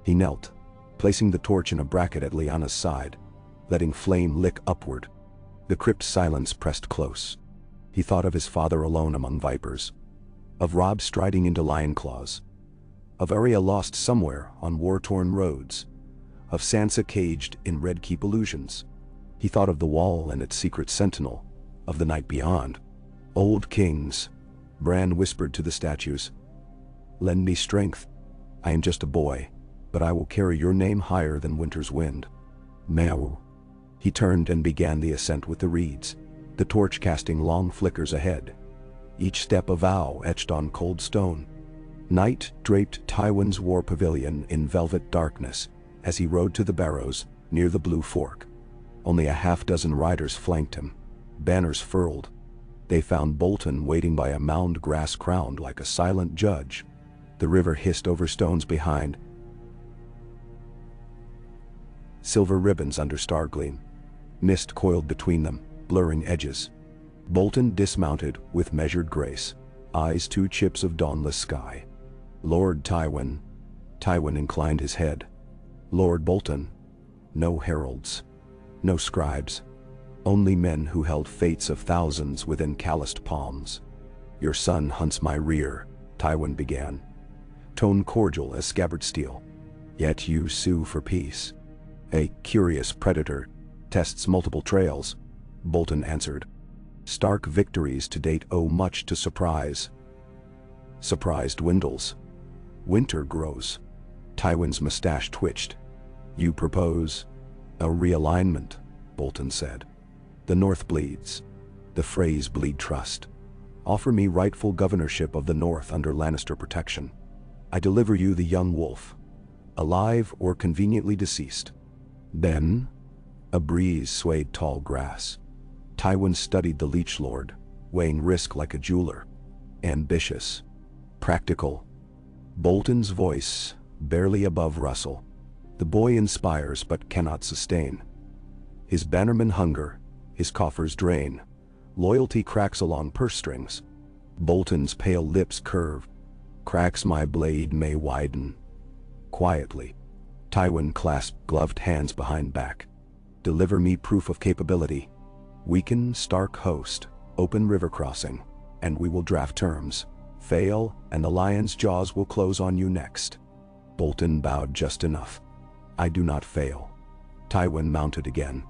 He knelt, placing the torch in a bracket at Lyanna's side, letting flame lick upward. The crypt silence pressed close. He thought of his father alone among vipers, of Robb striding into lion claws, of Arya lost somewhere on war-torn roads, of Sansa caged in Red Keep illusions. He thought of the wall and its secret sentinel, of the night beyond. Old kings, Bran whispered to the statues. Lend me strength. I am just a boy, but I will carry your name higher than winter's wind. Meow. He turned and began the ascent with the reeds, the torch casting long flickers ahead, each step a vow etched on cold stone. Night draped Tywin's war pavilion in velvet darkness as he rode to the barrows near the Blue Fork. Only a half-dozen riders flanked him, banners furled. They found Bolton waiting by a mound grass-crowned like a silent judge. The river hissed over stones behind, silver ribbons under star gleam. Mist coiled between them, blurring edges. Bolton dismounted with measured grace, eyes two chips of dawnless sky. Lord Tywin. Tywin inclined his head. Lord Bolton. No heralds. No scribes. Only men who held fates of thousands within calloused palms. Your son hunts my rear, Tywin began, tone cordial as scabbard steel. Yet you sue for peace. A curious predator tests multiple trails, Bolton answered. Stark victories to date owe much to surprise. Surprise dwindles. Winter grows. Tywin's mustache twitched. You propose a realignment, Bolton said. The North bleeds. The Freys bleed trust. Offer me rightful governorship of the North under Lannister protection. I deliver you the young wolf, alive or conveniently deceased. Then, a breeze swayed tall grass. Tywin studied the Leech Lord, weighing risk like a jeweler. Ambitious. Practical. Bolton's voice, barely above rustle. The boy inspires but cannot sustain. His bannermen hunger, his coffers drain. Loyalty cracks along purse strings. Bolton's pale lips curve. Cracks my blade may widen. Quietly. Tywin clasped gloved hands behind back. Deliver me proof of capability. Weaken Stark host, open river crossing, and we will draft terms. Fail, and the lion's jaws will close on you next. Bolton bowed just enough. I do not fail. Tywin mounted again.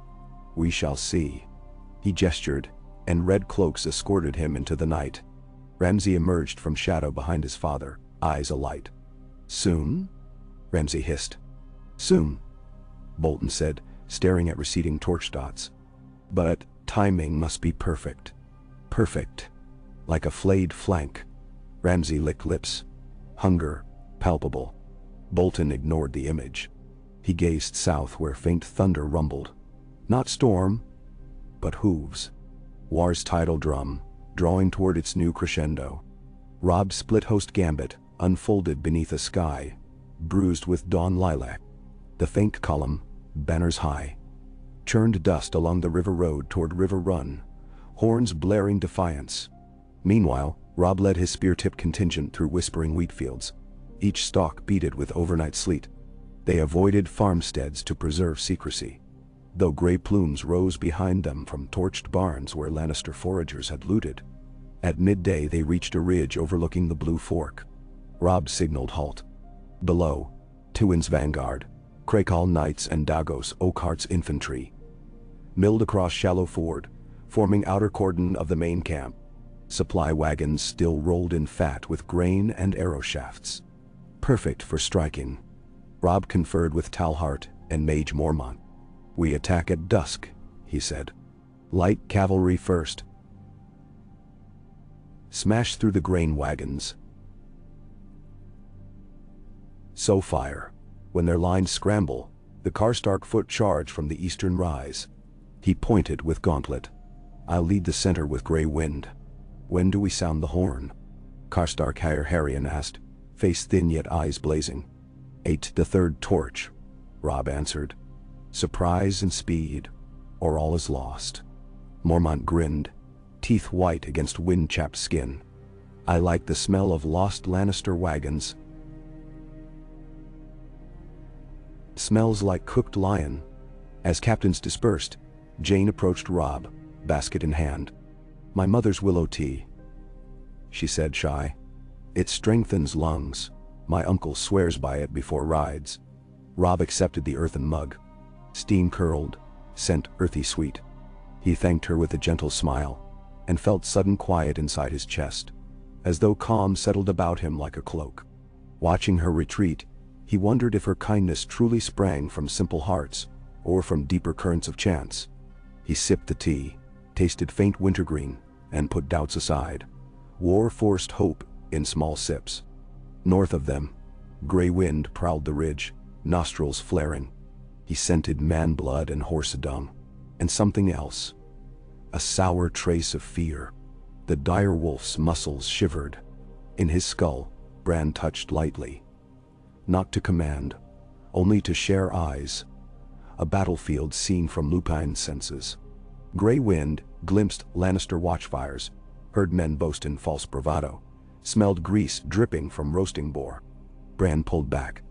We shall see. He gestured, and red cloaks escorted him into the night. Ramsay emerged from shadow behind his father, eyes alight. Soon? Ramsay hissed. Soon, Bolton said, staring at receding torch dots. But timing must be perfect. Perfect. Like a flayed flank. Ramsay licked lips. Hunger, palpable. Bolton ignored the image. He gazed south where faint thunder rumbled. Not storm, but hooves. War's tidal drum, drawing toward its new crescendo. Robb's split-host gambit, unfolded beneath a sky, bruised with dawn lilac. The faint column, banners high, churned dust along the river road toward River Run, horns blaring defiance. Meanwhile, Robb led his spear-tipped contingent through whispering wheat fields, each stalk beaded with overnight sleet. They avoided farmsteads to preserve secrecy, though gray plumes rose behind them from torched barns where Lannister foragers had looted. At midday they reached a ridge overlooking the Blue Fork. Robb signaled halt. Below, Tywin's vanguard, Crakehall Knights and Dagos Oakhart's infantry, milled across shallow ford, forming outer cordon of the main camp. Supply wagons still rolled in fat with grain and arrow shafts. Perfect for striking. Robb conferred with Talhart and Mage Mormont. We attack at dusk, he said. Light cavalry first. Smash through the grain wagons. So fire. When their lines scramble, the Karstark foot charge from the eastern rise. He pointed with gauntlet. I'll lead the center with Grey Wind. When do we sound the horn? Karstark Harrion asked, face thin yet eyes blazing. 8 the third torch, Robb answered. Surprise and speed, or all is lost. Mormont grinned, teeth white against wind-chapped skin. I like the smell of lost Lannister wagons. Smells like cooked lion. As captains dispersed, Jane approached Robb, basket in hand. My mother's willow tea, she said, shy. It strengthens lungs. My uncle swears by it before rides. Robb accepted the earthen mug. Steam curled, scent earthy sweet. He thanked her with a gentle smile, and felt sudden quiet inside his chest, as though calm settled about him like a cloak. Watching her retreat, he wondered if her kindness truly sprang from simple hearts, or from deeper currents of chance. He sipped the tea, tasted faint wintergreen, and put doubts aside. War forced hope in small sips. North of them, gray wind prowled the ridge, nostrils flaring. He scented man-blood and horse dung, and something else. A sour trace of fear. The dire wolf's muscles shivered. In his skull, Bran touched lightly. Not to command, only to share eyes. A battlefield seen from lupine senses. Gray wind glimpsed Lannister watchfires, heard men boast in false bravado, smelled grease dripping from roasting boar. Bran pulled back,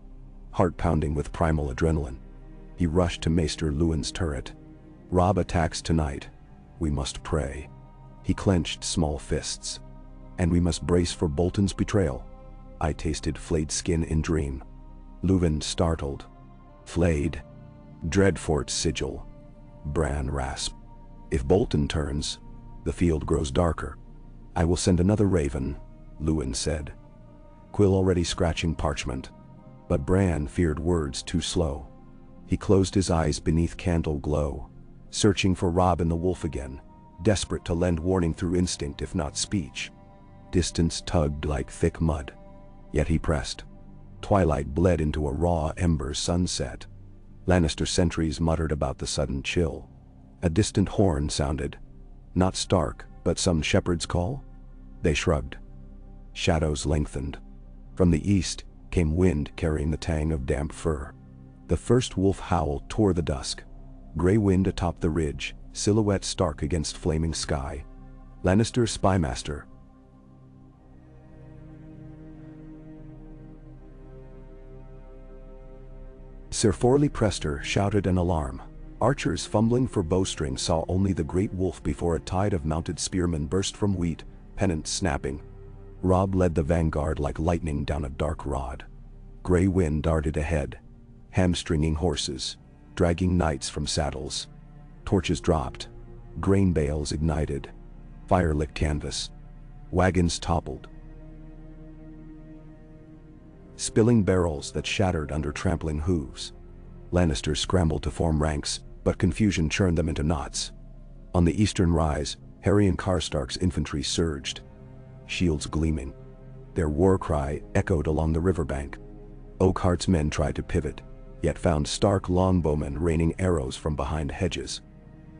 heart pounding with primal adrenaline. He rushed to Maester Luwin's turret. Robb attacks tonight. We must pray. He clenched small fists. And we must brace for Bolton's betrayal. I tasted flayed skin in dream. Luwin startled. Flayed? Dreadfort's sigil. Bran rasped. If Bolton turns, the field grows darker. I will send another raven, Luwin said. Quill already scratching parchment. But Bran feared words too slow. He closed his eyes beneath candle glow, searching for Robb and the wolf again, desperate to lend warning through instinct if not speech. Distance tugged like thick mud, yet he pressed. Twilight bled into a raw ember sunset. Lannister sentries muttered about the sudden chill. A distant horn sounded. Not Stark, but some shepherd's call? They shrugged. Shadows lengthened. From the east came wind carrying the tang of damp fur. The first wolf howl tore the dusk. Gray wind atop the ridge, silhouette stark against flaming sky. Lannister spymaster. Sir Forley Prester shouted an alarm. Archers fumbling for bowstring saw only the great wolf before a tide of mounted spearmen burst from wheat, pennants snapping. Robb led the vanguard like lightning down a dark rod. Gray wind darted ahead, hamstringing horses, dragging knights from saddles. Torches dropped, grain bales ignited, fire lit canvas. Wagons toppled, spilling barrels that shattered under trampling hooves. Lannisters scrambled to form ranks, but confusion churned them into knots. On the eastern rise, Harry and Karstark's infantry surged, shields gleaming. Their war cry echoed along the riverbank. Oakhart's men tried to pivot, yet found Stark longbowmen raining arrows from behind hedges.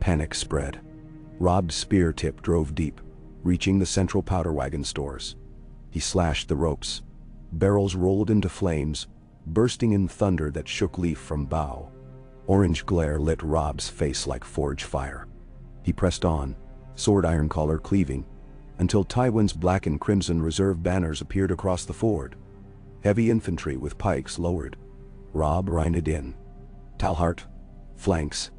Panic spread. Robb's spear tip drove deep, reaching the central powder wagon stores. He slashed the ropes. Barrels rolled into flames, bursting in thunder that shook leaf from bough. Orange glare lit Robb's face like forge fire. He pressed on, sword iron collar cleaving, until Tywin's black and crimson reserve banners appeared across the ford. Heavy infantry with pikes lowered. Robb reined in. Talhart, flanks.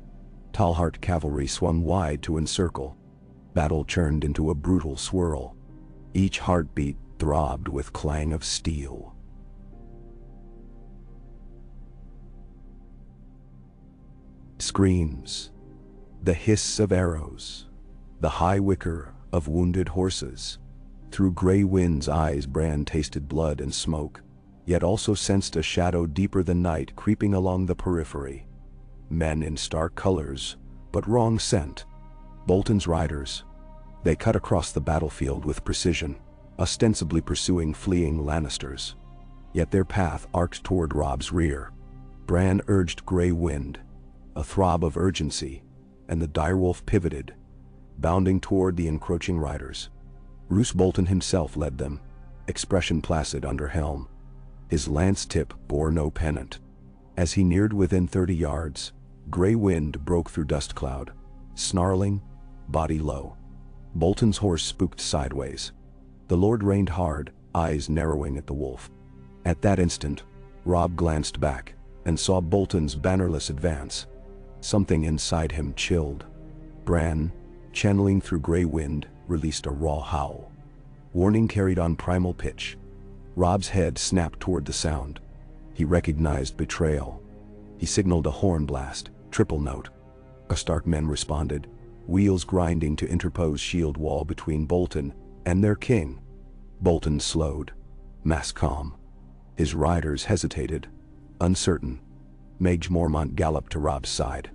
Talhart cavalry swung wide to encircle. Battle churned into a brutal swirl. Each heartbeat throbbed with clang of steel. Screams. The hiss of arrows. The high whicker of wounded horses. Through gray wind's eyes Bran tasted blood and smoke, yet also sensed a shadow deeper than night creeping along the periphery. Men in stark colors, but wrong scent. Bolton's riders. They cut across the battlefield with precision, ostensibly pursuing fleeing Lannisters. Yet their path arced toward Robb's rear. Bran urged Grey Wind, a throb of urgency, and the direwolf pivoted, bounding toward the encroaching riders. Roose Bolton himself led them, expression placid under helm. His lance tip bore no pennant. As he neared within 30 yards, Grey Wind broke through dust cloud, snarling, body low. Bolton's horse spooked sideways. The Lord rained hard, eyes narrowing at the wolf. At that instant, Robb glanced back and saw Bolton's bannerless advance. Something inside him chilled. Bran, channeling through gray wind, released a raw howl. Warning carried on primal pitch. Robb's head snapped toward the sound. He recognized betrayal. He signaled a horn blast, triple note. A Stark men responded, wheels grinding to interpose shield wall between Bolton and their king. Bolton slowed, mass calm. His riders hesitated, uncertain. Mage Mormont galloped to Robb's side.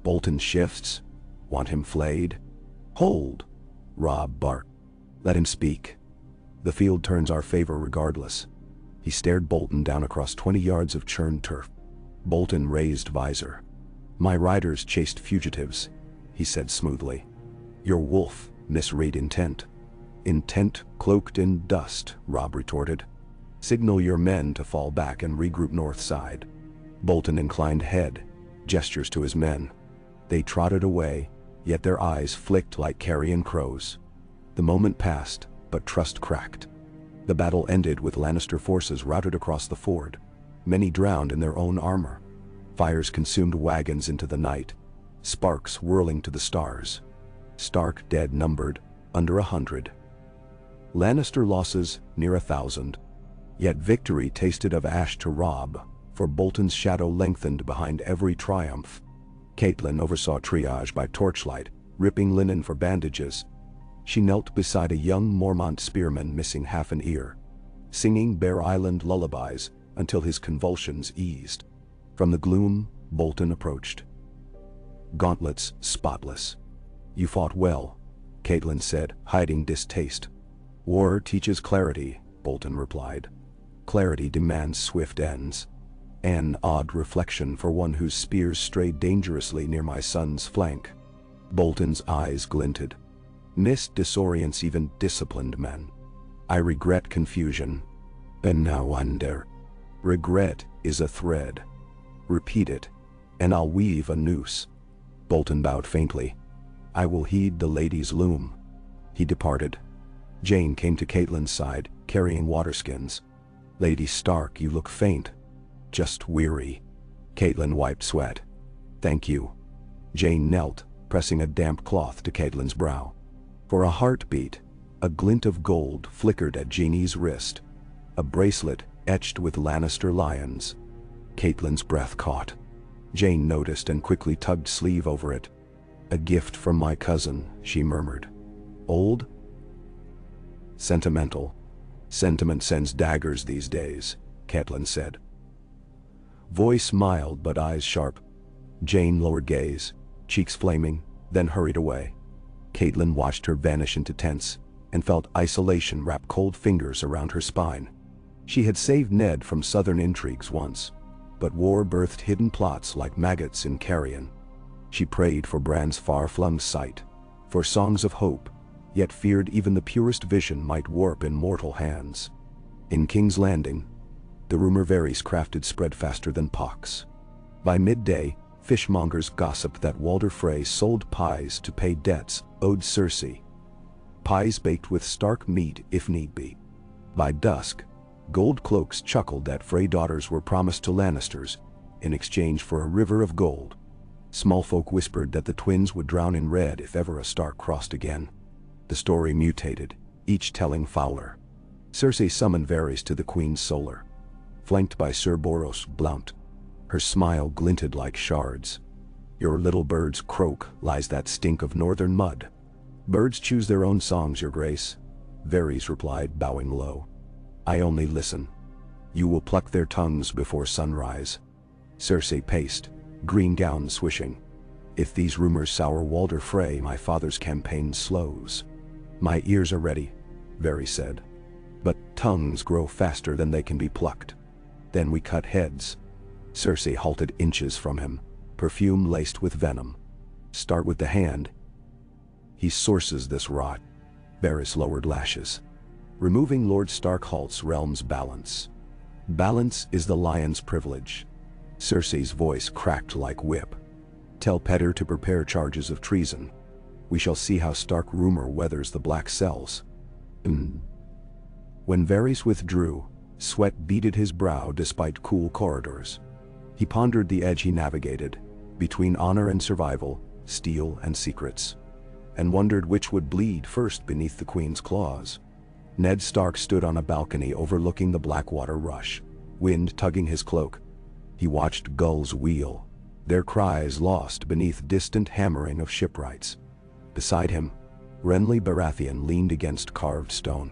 Bolton shifts. Want him flayed? Hold! Robb barked. Let him speak. The field turns our favor regardless. He stared Bolton down across 20 yards of churned turf. Bolton raised visor. My riders chased fugitives, he said smoothly. Your wolf misread intent. Intent cloaked in dust, Robb retorted. Signal your men to fall back and regroup north side. Bolton inclined head, gestures to his men. They trotted away, yet their eyes flicked like carrion crows. The moment passed, but trust cracked. The battle ended with Lannister forces routed across the ford. Many drowned in their own armor. Fires consumed wagons into the night, sparks whirling to the stars. Stark dead numbered under 100. Lannister losses near 1,000. Yet victory tasted of ash to Robb, for Bolton's shadow lengthened behind every triumph. Catelyn oversaw triage by torchlight, ripping linen for bandages. She knelt beside a young Mormont spearman missing half an ear, singing Bear Island lullabies until his convulsions eased. From the gloom, Bolton approached. Gauntlets spotless. You fought well, Catelyn said, hiding distaste. War teaches clarity, Bolton replied. Clarity demands swift ends. An odd reflection for one whose spears strayed dangerously near my son's flank. Bolton's eyes glinted. Mist disorients even disciplined men. I regret confusion. And now wonder. Regret is a thread. Repeat it, and I'll weave a noose. Bolton bowed faintly. I will heed the lady's loom. He departed. Jane came to Catelyn's side, carrying waterskins. Lady Stark, you look faint. Just weary. Catelyn wiped sweat. Thank you. Jane knelt, pressing a damp cloth to Catelyn's brow. For a heartbeat, a glint of gold flickered at Jeannie's wrist. A bracelet etched with Lannister lions. Catelyn's breath caught. Jane noticed and quickly tugged sleeve over it. A gift from my cousin, she murmured. Old? Sentimental. Sentiment sends daggers these days, Catelyn said. Voice mild but eyes sharp. Jane lowered gaze, cheeks flaming, then hurried away. Catelyn watched her vanish into tents, and felt isolation wrap cold fingers around her spine. She had saved Ned from southern intrigues once, but war birthed hidden plots like maggots in carrion. She prayed for Bran's far-flung sight, for songs of hope, yet feared even the purest vision might warp in mortal hands. In King's Landing, the rumor Varys crafted spread faster than pox. By midday, fishmongers gossiped that Walder Frey sold pies to pay debts owed Cersei. Pies baked with Stark meat if need be. By dusk, gold cloaks chuckled that Frey daughters were promised to Lannisters, in exchange for a river of gold. Small folk whispered that the twins would drown in red if ever a Stark crossed again. The story mutated, each telling fouler. Cersei summoned Varys to the Queen's solar, flanked by Sir Boros Blount. Her smile glinted like shards. Your little bird's croak lies that stink of northern mud. Birds choose their own songs, your grace, Varys replied, bowing low. I only listen. You will pluck their tongues before sunrise. Cersei paced, green gown swishing. If these rumors sour Walder Frey, my father's campaign slows. My ears are ready, Varys said. But tongues grow faster than they can be plucked. Then we cut heads. Cersei halted inches from him, perfume laced with venom. Start with the hand. He sources this rot. Varys lowered lashes. Removing Lord Starkhalt's realm's balance. Balance is the lion's privilege. Cersei's voice cracked like whip. Tell Petter to prepare charges of treason. We shall see how Stark rumor weathers the black cells. When Varys withdrew, sweat beaded his brow despite cool corridors. He pondered the edge he navigated, between honor and survival, steel and secrets, and wondered which would bleed first beneath the Queen's claws. Ned Stark stood on a balcony overlooking the Blackwater rush, wind tugging his cloak. He watched gulls wheel, their cries lost beneath distant hammering of shipwrights. Beside him, Renly Baratheon leaned against carved stone.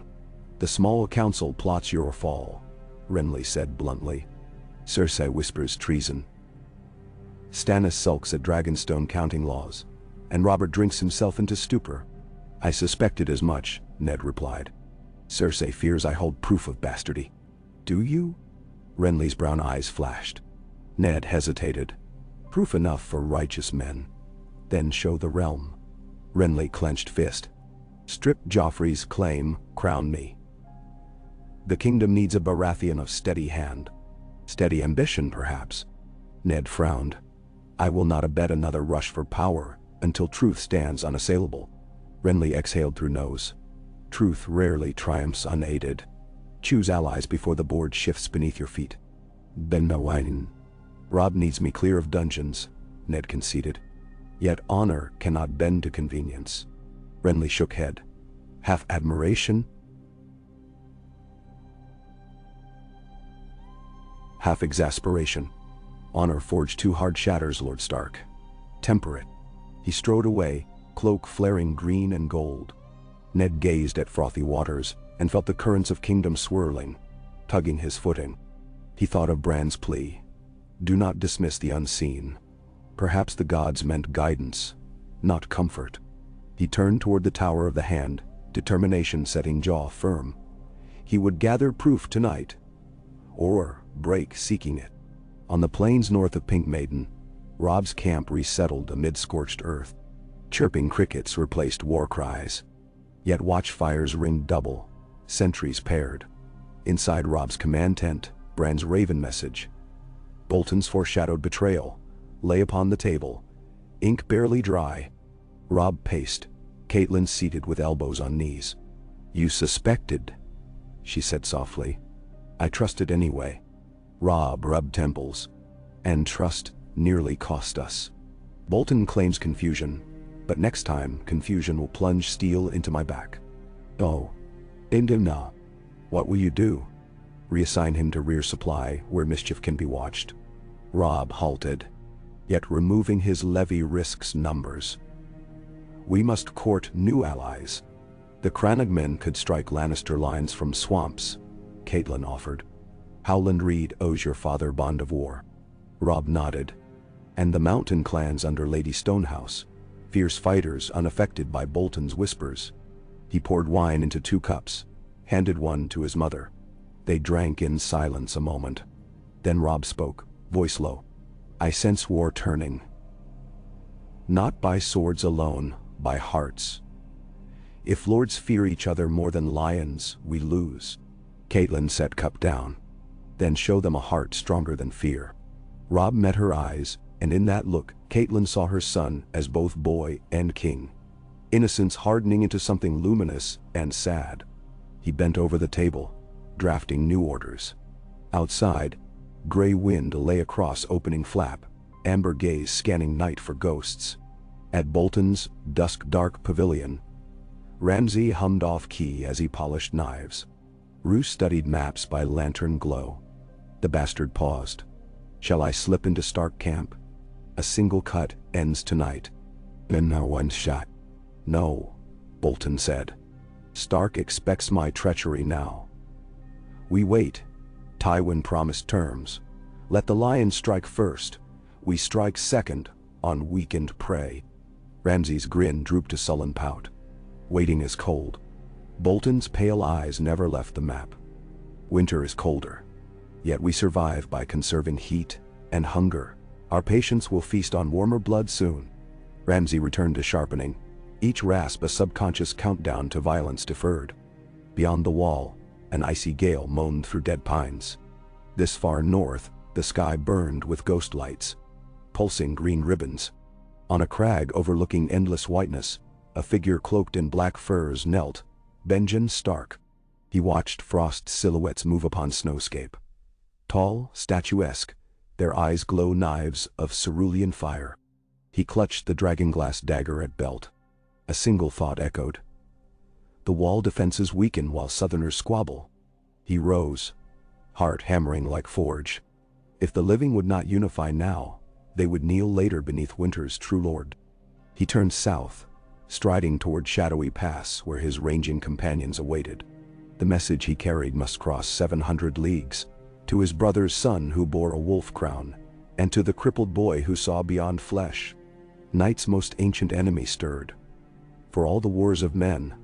"The small council plots your fall," Renly said bluntly. "Cersei whispers treason. Stannis sulks at Dragonstone counting laws, and Robert drinks himself into stupor." "I suspected as much," Ned replied. "Cersei fears I hold proof of bastardy." "Do you?" Renly's brown eyes flashed. Ned hesitated. "Proof enough for righteous men. Then show the realm." Renly clenched fist. "Strip Joffrey's claim, crown me. The kingdom needs a Baratheon of steady hand. Steady ambition, perhaps." Ned frowned. "I will not abet another rush for power until truth stands unassailable." Renly exhaled through nose. "Truth rarely triumphs unaided. Choose allies before the board shifts beneath your feet." "Ben Mawain." "Robb needs me clear of dungeons," Ned conceded. "Yet honor cannot bend to convenience." Renly shook head. Half admiration, half exasperation. "Honor forged too hard shatters, Lord Stark. Temper it." He strode away, cloak flaring green and gold. Ned gazed at frothy waters and felt the currents of kingdom swirling, tugging his footing. He thought of Bran's plea. Do not dismiss the unseen. Perhaps the gods meant guidance, not comfort. He turned toward the Tower of the Hand, determination setting jaw firm. He would gather proof tonight, or break seeking it. On the plains north of Pink Maiden, Robb's camp resettled amid scorched earth. Chirping crickets replaced war cries. Yet watchfires ringed double, sentries paired. Inside Robb's command tent, Bran's raven message, Bolton's foreshadowed betrayal, lay upon the table, ink barely dry. Robb paced, Catelyn seated with elbows on knees. "You suspected," she said softly. "I trusted anyway." Robb rubbed temples. "And trust nearly cost us. Bolton claims confusion, but next time confusion will plunge steel into my back." "Oh, Indimna. What will you do? Reassign him to rear supply where mischief can be watched?" Robb halted. "Yet removing his levy risks numbers. We must court new allies. The Crannogmen could strike Lannister lines from swamps," Catelyn offered. "Howland Reed owes your father bond of war." Robb nodded. "And the mountain clans under Lady Stonehouse, fierce fighters unaffected by Bolton's whispers." He poured wine into 2 cups, handed one to his mother. They drank in silence a moment. Then Robb spoke, voice low. "I sense war turning. Not by swords alone, by hearts. If lords fear each other more than lions, we lose." Catelyn set cup down. "Then show them a heart stronger than fear." Robb met her eyes, and in that look, Catelyn saw her son as both boy and king. Innocence hardening into something luminous and sad. He bent over the table, drafting new orders. Outside, gray wind lay across opening flap, amber gaze scanning night for ghosts. At Bolton's dusk-dark pavilion, Ramsay hummed off-key as he polished knives. Roose studied maps by lantern glow. The bastard paused. "Shall I slip into Stark camp? A single cut ends tonight." "Then now one shot." "No," Bolton said. "Stark expects my treachery now. We wait. Tywin promised terms. Let the lion strike first. We strike second on weakened prey." Ramsay's grin drooped a sullen pout. "Waiting is cold." Bolton's pale eyes never left the map. "Winter is colder. Yet we survive by conserving heat and hunger. Our patience will feast on warmer blood soon." Ramsay returned to sharpening, each rasp a subconscious countdown to violence deferred. Beyond the wall, an icy gale moaned through dead pines. This far north, the sky burned with ghost lights, pulsing green ribbons. On a crag overlooking endless whiteness, a figure cloaked in black furs knelt, Benjen Stark. He watched frost silhouettes move upon snowscape. Tall, statuesque, their eyes glow knives of cerulean fire. He clutched the dragonglass dagger at belt. A single thought echoed. The wall defenses weaken while Southerners squabble. He rose, heart hammering like forge. If the living would not unify now, they would kneel later beneath winter's true lord. He turned south, striding toward Shadowy Pass where his ranging companions awaited. The message he carried must cross 700 leagues, to his brother's son who bore a wolf crown, and to the crippled boy who saw beyond flesh. Night's most ancient enemy stirred. For all the wars of men,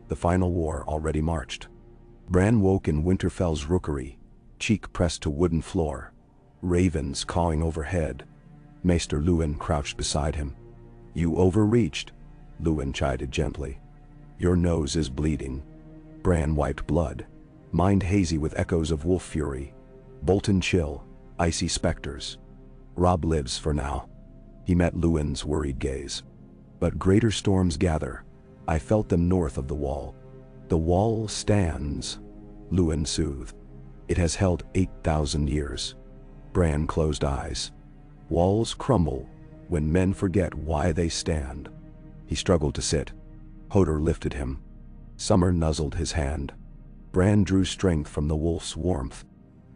the final war already marched. Bran woke in Winterfell's rookery, cheek pressed to wooden floor, ravens cawing overhead. Maester Luwin crouched beside him. "You overreached," Luwin chided gently. "Your nose is bleeding." Bran wiped blood, mind hazy with echoes of wolf fury. Bolton chill, icy specters. Robb lives for now. He met Luwin's worried gaze. "But greater storms gather. I felt them north of the wall." "The wall stands," Luwin soothed. "It has held 8,000 years." Bran closed eyes. Walls crumble when men forget why they stand. He struggled to sit. Hodor lifted him. Summer nuzzled his hand. Bran drew strength from the wolf's warmth.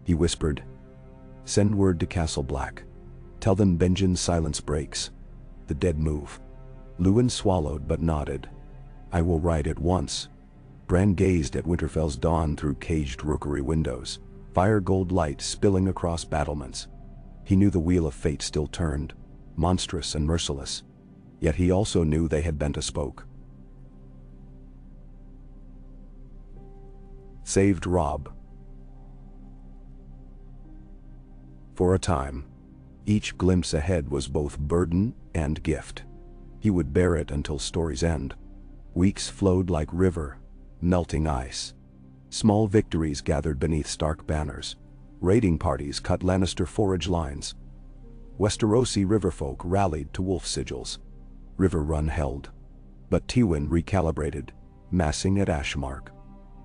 He whispered, "Send word to Castle Black. Tell them Benjen's silence breaks. The dead move." Luwin swallowed but nodded. "I will write at once." Bran gazed at Winterfell's dawn through caged rookery windows, fire gold light spilling across battlements. He knew the wheel of fate still turned, monstrous and merciless. Yet he also knew they had bent a spoke. Saved Robb. For a time, each glimpse ahead was both burden and gift. He would bear it until story's end. Weeks flowed like river, melting ice. Small victories gathered beneath Stark banners. Raiding parties cut Lannister forage lines. Westerosi riverfolk rallied to wolf sigils. River Run held. But Tywin recalibrated, massing at Ashmark,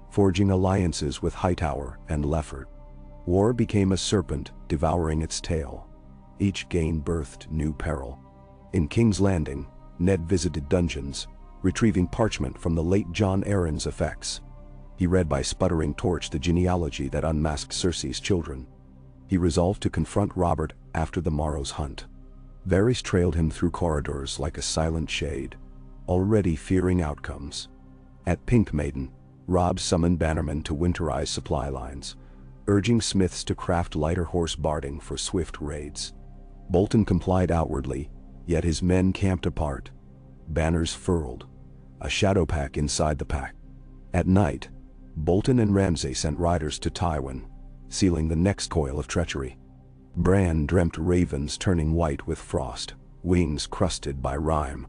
forging alliances with Hightower and Lefford. War became a serpent, devouring its tail. Each gain birthed new peril. In King's Landing, Ned visited dungeons, retrieving parchment from the late Jon Arryn's effects. He read by sputtering torch the genealogy that unmasked Cersei's children. He resolved to confront Robert after the morrow's hunt. Varys trailed him through corridors like a silent shade, already fearing outcomes. At Pink Maiden, Robb summoned bannermen to winterize supply lines, urging smiths to craft lighter horse barding for swift raids. Bolton complied outwardly, yet his men camped apart, banners furled, a shadow pack inside the pack. At night, Bolton and Ramsay sent riders to Tywin, sealing the next coil of treachery. Bran dreamt ravens turning white with frost, wings crusted by rime.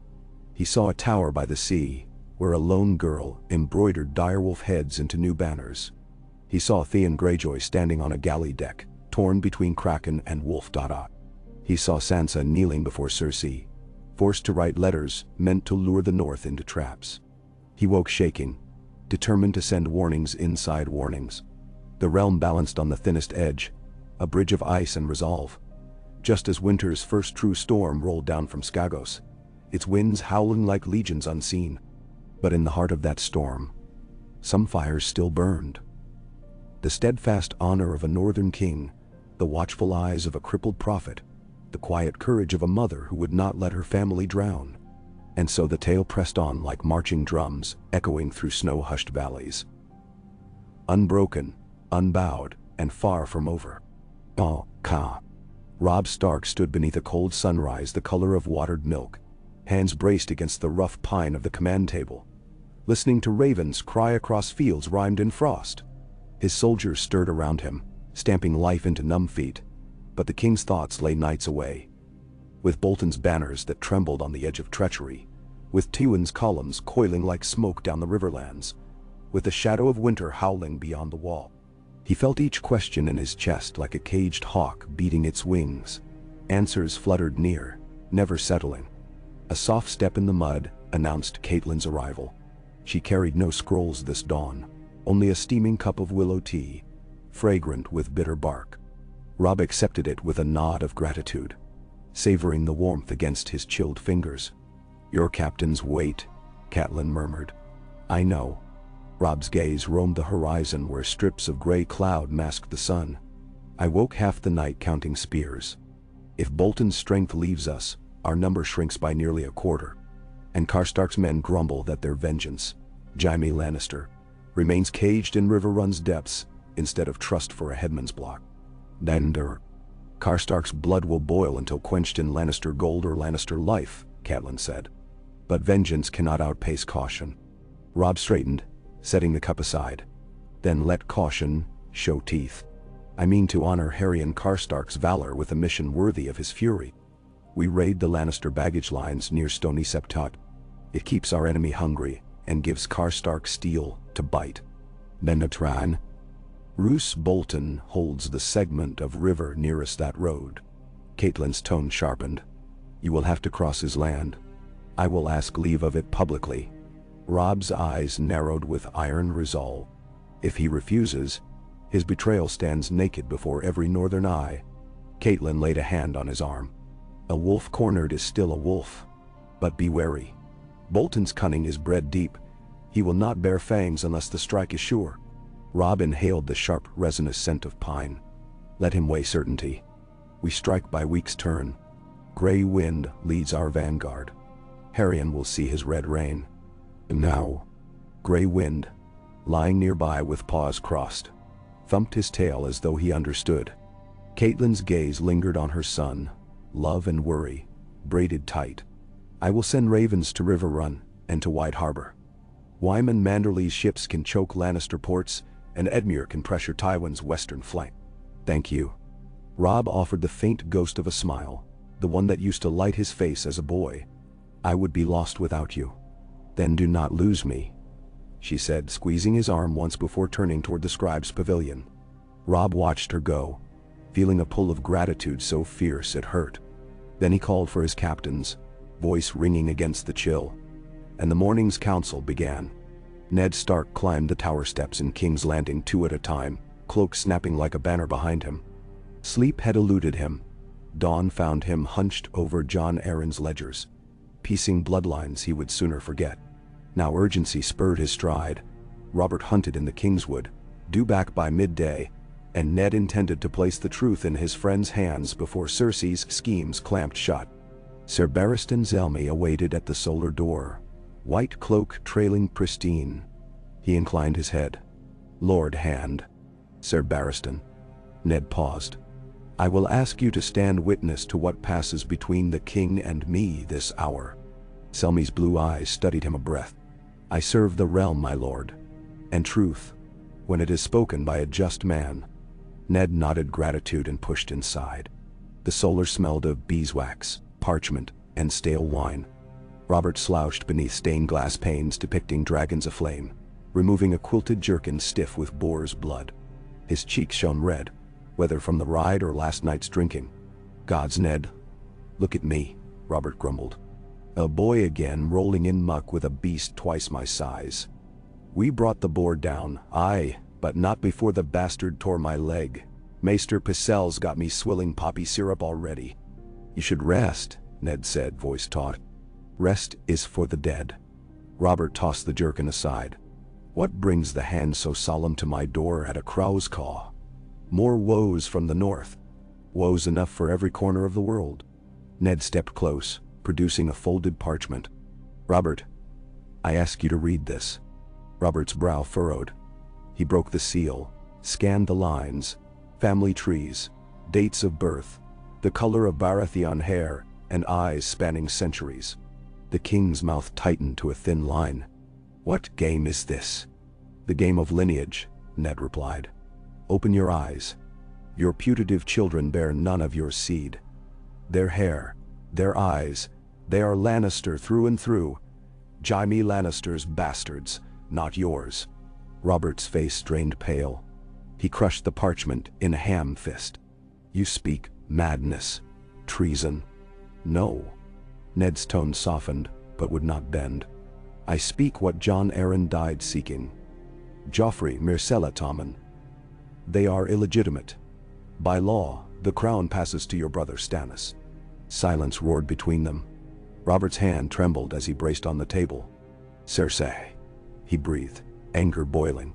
He saw a tower by the sea, where a lone girl embroidered direwolf heads into new banners. He saw Theon Greyjoy standing on a galley deck, torn between Kraken and Wolf Dada. He saw Sansa kneeling before Cersei, forced to write letters meant to lure the North into traps. He woke shaking, determined to send warnings inside warnings. The realm balanced on the thinnest edge, a bridge of ice and resolve. Just as winter's first true storm rolled down from Skagos, its winds howling like legions unseen. But in the heart of that storm, some fires still burned. The steadfast honor of a northern king, the watchful eyes of a crippled prophet, the quiet courage of a mother who would not let her family drown. And so the tale pressed on like marching drums, echoing through snow-hushed valleys. Unbroken, unbowed, and far from over. Robb Stark stood beneath a cold sunrise the color of watered milk, hands braced against the rough pine of the command table, listening to ravens cry across fields rimed in frost. His soldiers stirred around him, stamping life into numb feet, but the king's thoughts lay nights away. With Bolton's banners that trembled on the edge of treachery, with Tywin's columns coiling like smoke down the riverlands, with the shadow of winter howling beyond the wall. He felt each question in his chest like a caged hawk beating its wings. Answers fluttered near, never settling. A soft step in the mud announced Catelyn's arrival. She carried no scrolls this dawn, only a steaming cup of willow tea, fragrant with bitter bark. Robb accepted it with a nod of gratitude, savoring the warmth against his chilled fingers. "Your captain's weight," Catelyn murmured. "I know." Robb's gaze roamed the horizon where strips of gray cloud masked the sun. "I woke half the night counting spears. If Bolton's strength leaves us, our number shrinks by nearly a quarter. And Karstark's men grumble that their vengeance, Jaime Lannister, remains caged in River Run's depths instead of trust for a headman's block. Dander. Karstark's blood will boil until quenched in Lannister gold or Lannister life," Catelyn said. "But vengeance cannot outpace caution." Robb straightened, setting the cup aside. "Then let caution show teeth. I mean to honor Haryon Karstark's valor with a mission worthy of his fury. We raid the Lannister baggage lines near Stony Septot. It keeps our enemy hungry and gives Karstark steel to bite. Benatran. Roose Bolton holds the segment of river nearest that road." Catelyn's tone sharpened. "You will have to cross his land. I will ask leave of it publicly." Robb's eyes narrowed with iron resolve. If he refuses, his betrayal stands naked before every northern eye. Catelyn laid a hand on his arm. "A wolf cornered is still a wolf. But be wary. Bolton's cunning is bred deep. He will not bare fangs unless the strike is sure." Robb inhaled the sharp, resinous scent of pine. "Let him weigh certainty. We strike by week's turn. Gray wind leads our vanguard. Haryon will see his red rain. And now." Gray wind, lying nearby with paws crossed, thumped his tail as though he understood. Catelyn's gaze lingered on her son, love and worry, braided tight. "I will send ravens to River Run and to White Harbor. Wyman Manderly's ships can choke Lannister ports, and Edmure can pressure Tywin's western flank." "Thank you." Robb offered the faint ghost of a smile, the one that used to light his face as a boy. "I would be lost without you." "Then do not lose me," she said, squeezing his arm once before turning toward the scribe's pavilion. Robb watched her go, feeling a pull of gratitude so fierce it hurt. Then he called for his captains, voice ringing against the chill, and the morning's council began. Ned Stark climbed the tower steps in King's Landing 2 at a time, cloak snapping like a banner behind him. Sleep had eluded him. Dawn found him hunched over Jon Arryn's ledgers, piecing bloodlines he would sooner forget. Now urgency spurred his stride. Robert hunted in the Kingswood, due back by midday, and Ned intended to place the truth in his friend's hands before Cersei's schemes clamped shut. Ser Barristan Selmy awaited at the solar door, white cloak trailing pristine. He inclined his head. "Lord Hand." "Ser Barristan." Ned paused. "I will ask you to stand witness to what passes between the king and me this hour." Selmy's blue eyes studied him a breath. "I serve the realm, my lord. And truth, when it is spoken by a just man." Ned nodded gratitude and pushed inside. The solar smelled of beeswax, parchment, and stale wine. Robert slouched beneath stained glass panes depicting dragons aflame, removing a quilted jerkin stiff with boar's blood. His cheeks shone red, whether from the ride or last night's drinking. "Gods, Ned. Look at me," Robert grumbled. "A boy again, rolling in muck with a beast twice my size. We brought the boar down, aye, but not before the bastard tore my leg. Maester Pycelle's got me swilling poppy syrup already." "You should rest," Ned said, voice taut. "Rest is for the dead." Robert tossed the jerkin aside. "What brings the hand so solemn to my door at a crow's caw? More woes from the north. Woes enough for every corner of the world." Ned stepped close, producing a folded parchment. "Robert, I ask you to read this." Robert's brow furrowed. He broke the seal, scanned the lines, family trees, dates of birth, the color of Baratheon hair, and eyes spanning centuries. The king's mouth tightened to a thin line. "What game is this?" "The game of lineage," Ned replied. "Open your eyes. Your putative children bear none of your seed. Their hair, their eyes, they are Lannister through and through. Jaime Lannister's bastards, not yours." Robert's face strained pale. He crushed the parchment in a ham fist. "You speak madness, treason." "No." Ned's tone softened, but would not bend. "I speak what Jon Arryn died seeking. Joffrey Myrcella Tommen. They are illegitimate. By law, the crown passes to your brother Stannis. Silence roared between them. Robert's hand trembled as he braced on the table. Cersei, he breathed, anger boiling.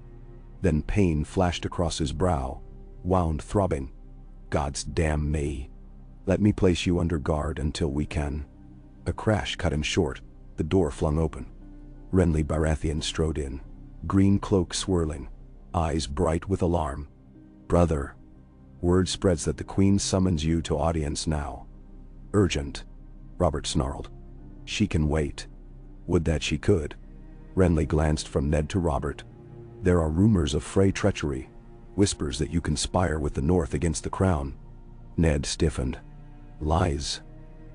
Then pain flashed across his brow, wound throbbing. God's damn me. Let me place you under guard until we can. A crash cut him short, the door flung open. Renly Baratheon strode in, green cloak swirling, eyes bright with alarm. Brother. Word spreads that the Queen summons you to audience now. Urgent. Robert snarled. She can wait. Would that she could. Renly glanced from Ned to Robert. There are rumors of Frey treachery, whispers that you conspire with the North against the crown. Ned stiffened. Lies.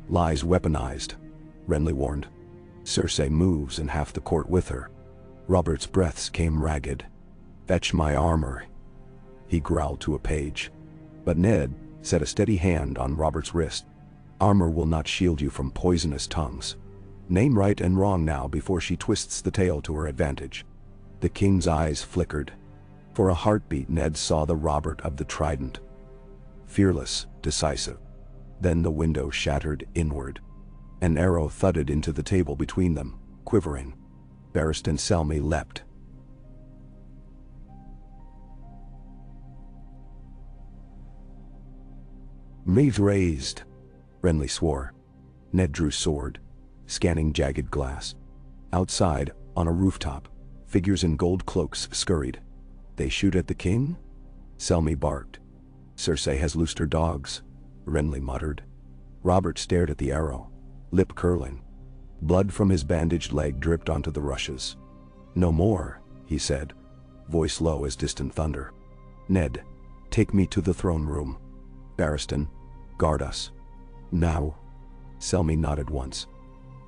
Lies weaponized, Renly warned. Cersei moves and half the court with her. Robert's breaths came ragged. Fetch my armor, he growled to a page. But Ned set a steady hand on Robert's wrist. Armor will not shield you from poisonous tongues. Name right and wrong now before she twists the tale to her advantage. The king's eyes flickered. For a heartbeat Ned saw the Robert of the Trident. Fearless, decisive. Then the window shattered inward. An arrow thudded into the table between them, quivering. Barristan Selmy leapt. Maeve raised, Renly swore. Ned drew sword, scanning jagged glass. Outside, on a rooftop, figures in gold cloaks scurried. They shoot at the king? Selmy barked. Cersei has loosed her dogs, Renly muttered. Robert stared at the arrow, lip curling. Blood from his bandaged leg dripped onto the rushes. No more, he said, voice low as distant thunder. Ned, take me to the throne room. Barristan, guard us. Now. Selmy nodded once.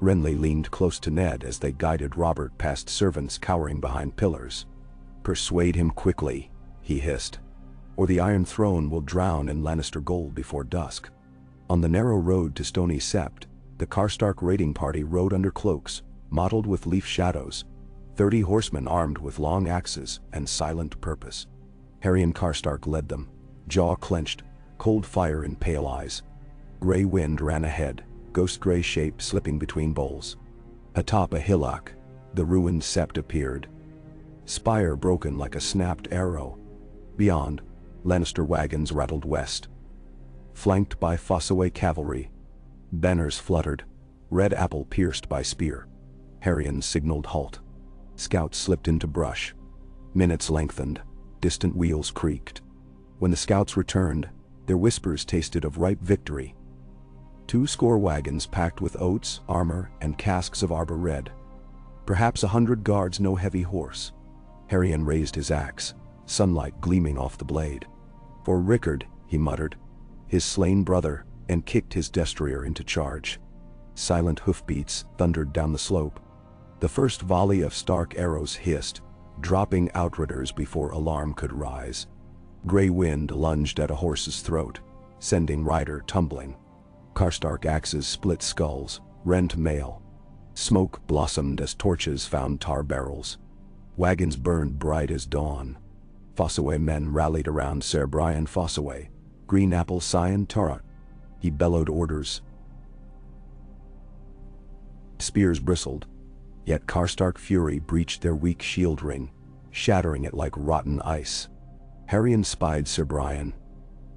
Renly leaned close to Ned as they guided Robert past servants cowering behind pillars. Persuade him quickly, he hissed, or the Iron Throne will drown in Lannister gold before dusk. On the narrow road to Stony Sept, the Karstark raiding party rode under cloaks, mottled with leaf shadows, 30 horsemen armed with long axes and silent purpose. Haryon Karstark led them, jaw clenched, cold fire in pale eyes. Gray wind ran ahead, ghost-gray shape slipping between boles. Atop a hillock, the ruined sept appeared. Spire broken like a snapped arrow. Beyond, Lannister wagons rattled west. Flanked by Fossaway cavalry. Banners fluttered, red apple pierced by spear. Haryon signaled halt. Scouts slipped into brush. Minutes lengthened, distant wheels creaked. When the scouts returned, their whispers tasted of ripe victory. 20 wagons packed with oats, armor, and casks of arbor red. Perhaps 100 guards no heavy horse. Haryon raised his axe, sunlight gleaming off the blade. For Rickard, he muttered, his slain brother, and kicked his destrier into charge. Silent hoofbeats thundered down the slope. The first volley of Stark arrows hissed, dropping outridders before alarm could rise. Gray wind lunged at a horse's throat, sending rider tumbling. Karstark axes split skulls, rent mail. Smoke blossomed as torches found tar barrels. Wagons burned bright as dawn. Fossaway men rallied around Ser Brian Fossaway, Green Apple Scion Torot. He bellowed orders. Spears bristled, yet Karstark fury breached their weak shield ring, shattering it like rotten ice. Haryon spied Ser Brian.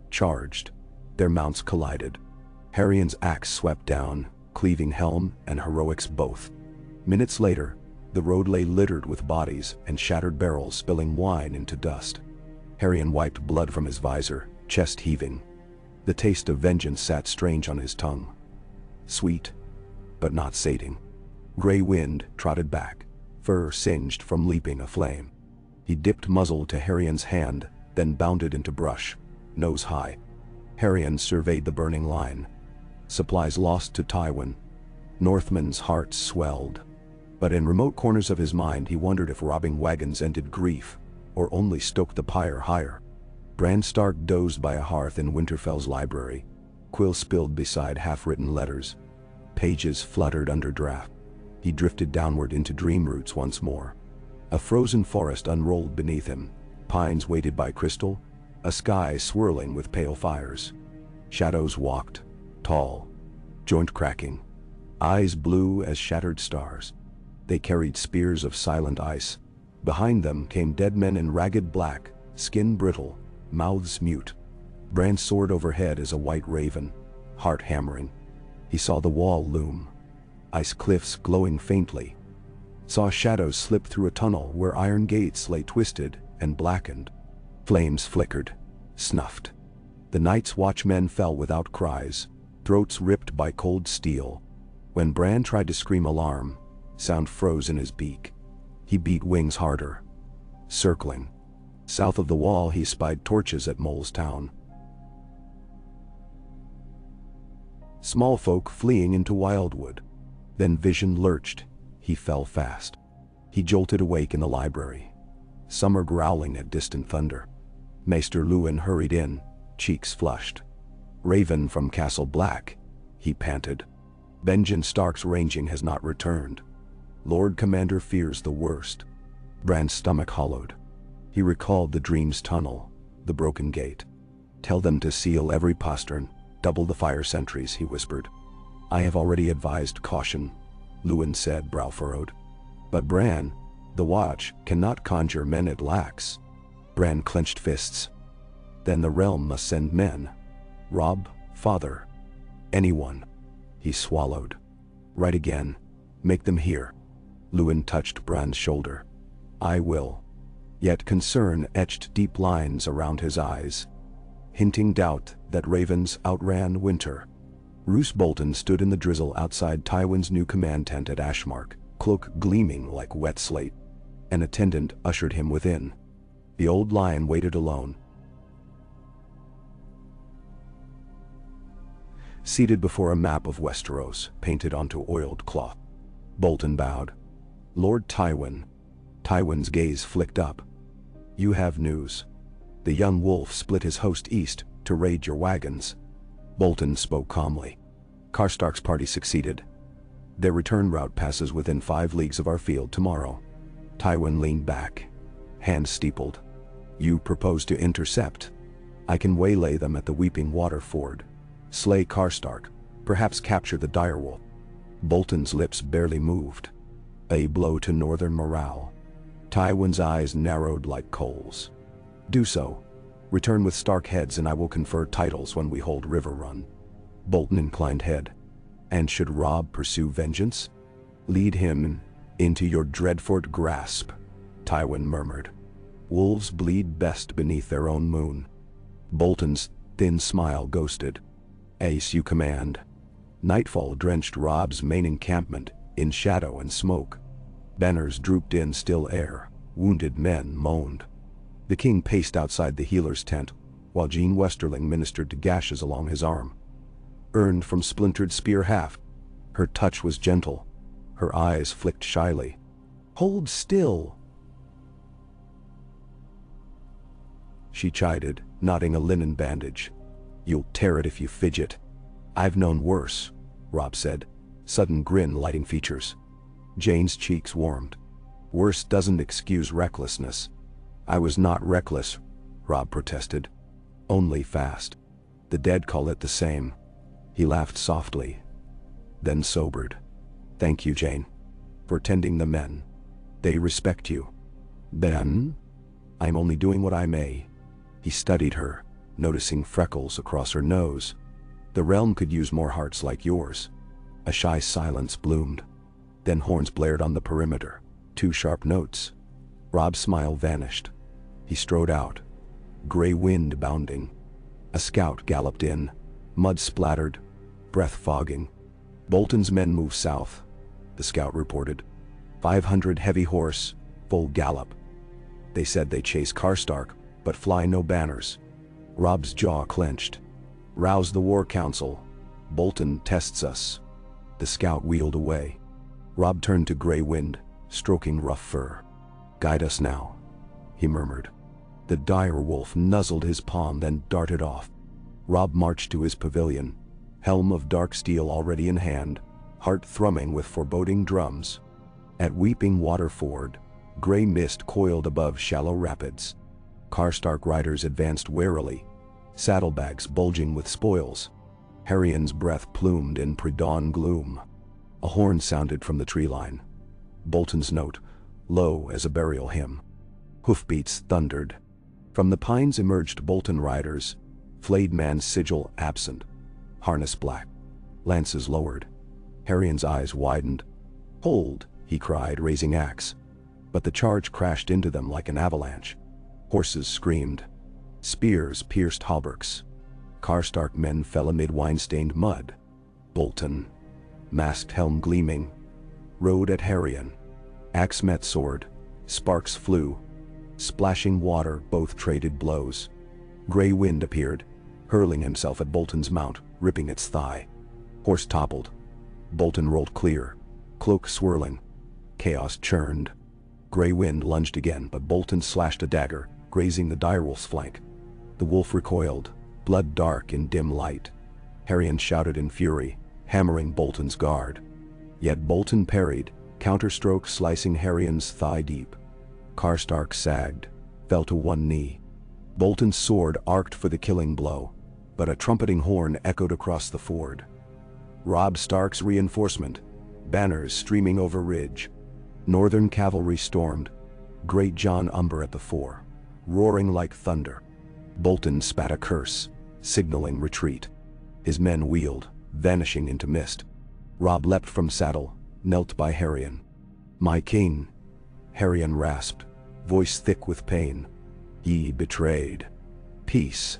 Charged. Their mounts collided. Haryon's axe swept down, cleaving helm and heroics both. Minutes later, the road lay littered with bodies and shattered barrels spilling wine into dust. Haryon wiped blood from his visor, chest heaving. The taste of vengeance sat strange on his tongue. Sweet, but not sating. Gray wind trotted back, fur singed from leaping aflame. He dipped muzzle to Haryon's hand, then bounded into brush, nose high. Haryon surveyed the burning line. Supplies lost to Tywin. Northmen's hearts swelled. But in remote corners of his mind he wondered if robbing wagons ended grief, or only stoked the pyre higher. Bran Stark dozed by a hearth in Winterfell's library. Quill spilled beside half-written letters. Pages fluttered under draft. He drifted downward into dream roots once more. A frozen forest unrolled beneath him, pines weighted by crystal, a sky swirling with pale fires. Shadows walked, tall, joint cracking, eyes blue as shattered stars. They carried spears of silent ice. Behind them came dead men in ragged black, skin brittle, mouths mute. Bran soared overhead as a white raven, heart hammering. He saw the wall loom, ice cliffs glowing faintly. Saw shadows slip through a tunnel where iron gates lay twisted and blackened. Flames flickered, snuffed. The Night's Watchmen fell without cries, throats ripped by cold steel. When Bran tried to scream alarm, sound froze in his beak. He beat wings harder. Circling. South of the wall he spied torches at Mole's town. Small folk fleeing into Wildwood. Then vision lurched. He fell fast. He jolted awake in the library. Summer growling at distant thunder. Maester Luwin hurried in, cheeks flushed. Raven from Castle Black, he panted. Benjen Stark's ranging has not returned. Lord Commander fears the worst. Bran's stomach hollowed. He recalled the dream's tunnel, the broken gate. Tell them to seal every postern, double the fire sentries, he whispered. I have already advised caution, Luwin said, brow furrowed. But Bran, the Watch, cannot conjure men it lacks. Bran clenched fists. Then the realm must send men. Robb, father. Anyone. He swallowed. Right again. Make them hear. Luwin touched Bran's shoulder. I will. Yet concern etched deep lines around his eyes, hinting doubt that ravens outran winter. Roose Bolton stood in the drizzle outside Tywin's new command tent at Ashmark, cloak gleaming like wet slate. An attendant ushered him within. The old lion waited alone. Seated before a map of Westeros, painted onto oiled cloth. Bolton bowed. Lord Tywin. Tywin's gaze flicked up. You have news. The young wolf split his host east to raid your wagons. Bolton spoke calmly. Karstark's party succeeded. Their return route passes within 5 leagues of our field tomorrow. Tywin leaned back, hands steepled. You propose to intercept? I can waylay them at the Weeping Water Ford. Slay Karstark, perhaps capture the direwolf. Bolton's lips barely moved. A blow to northern morale. Tywin's eyes narrowed like coals. Do so. Return with Stark heads and I will confer titles when we hold River Run. Bolton inclined head. And should Robb pursue vengeance? Lead him into your Dreadfort grasp, Tywin murmured. Wolves bleed best beneath their own moon. Bolton's thin smile ghosted. Ace, you command. Nightfall drenched Robb's main encampment in shadow and smoke. Banners drooped in still air. Wounded men moaned. The king paced outside the healer's tent, while Jean Westerling ministered to gashes along his arm. Earned from splintered spear haft. Her touch was gentle. Her eyes flicked shyly. Hold still, she chided, knotting a linen bandage. You'll tear it if you fidget. I've known worse, Robb said, sudden grin lighting features. Jane's cheeks warmed. Worse doesn't excuse recklessness. I was not reckless, Robb protested. Only fast. The dead call it the same. He laughed softly, then sobered. Thank you, Jane, for tending the men. They respect you. Then? I'm only doing what I may. He studied her, noticing freckles across her nose. The realm could use more hearts like yours. A shy silence bloomed. Then horns blared on the perimeter. 2 sharp notes. Robb's smile vanished. He strode out. Gray wind bounding. A scout galloped in. Mud splattered. Breath fogging. Bolton's men moved south, the scout reported. 500 heavy horse, full gallop. They said they chase Karstark, but fly no banners. Robb's jaw clenched. Rouse the war council. Bolton tests us. The scout wheeled away. Robb turned to Grey Wind, stroking rough fur. Guide us now, he murmured. The dire wolf nuzzled his palm, then darted off. Robb marched to his pavilion, helm of dark steel already in hand, heart thrumming with foreboding drums. At Weeping Water Ford, Gray mist coiled above shallow rapids. Karstark riders advanced warily, saddlebags bulging with spoils. Harrion's breath plumed in pre-dawn gloom. A horn sounded from the tree line. Bolton's note, low as a burial hymn. Hoofbeats thundered. From the pines emerged Bolton riders, flayed man's sigil absent, harness black, lances lowered. Harrion's eyes widened. "Hold!" he cried, raising axe. But the charge crashed into them like an avalanche. Horses screamed. Spears pierced hauberks. Karstark men fell amid wine-stained mud. Bolton, masked helm gleaming, rode at Harrion. Axe met sword. Sparks flew. Splashing water, both traded blows. Gray wind appeared, hurling himself at Bolton's mount, ripping its thigh. Horse toppled. Bolton rolled clear, cloak swirling. Chaos churned. Gray wind lunged again, but Bolton slashed a dagger, grazing the direwolf's flank. The wolf recoiled, blood dark in dim light. Harrion shouted in fury, hammering Bolton's guard. Yet Bolton parried, counterstroke slicing Harrion's thigh deep. Karstark sagged, fell to one knee. Bolton's sword arced for the killing blow, but a trumpeting horn echoed across the ford. Robb Stark's reinforcement, banners streaming over ridge. Northern cavalry stormed, great John Umber at the fore, roaring like thunder. Bolton spat a curse, signaling retreat. His men wheeled, vanishing into mist. Robb leapt from saddle, knelt by Harrion. "My king," Harrion rasped, voice thick with pain. "Ye betrayed." "Peace,"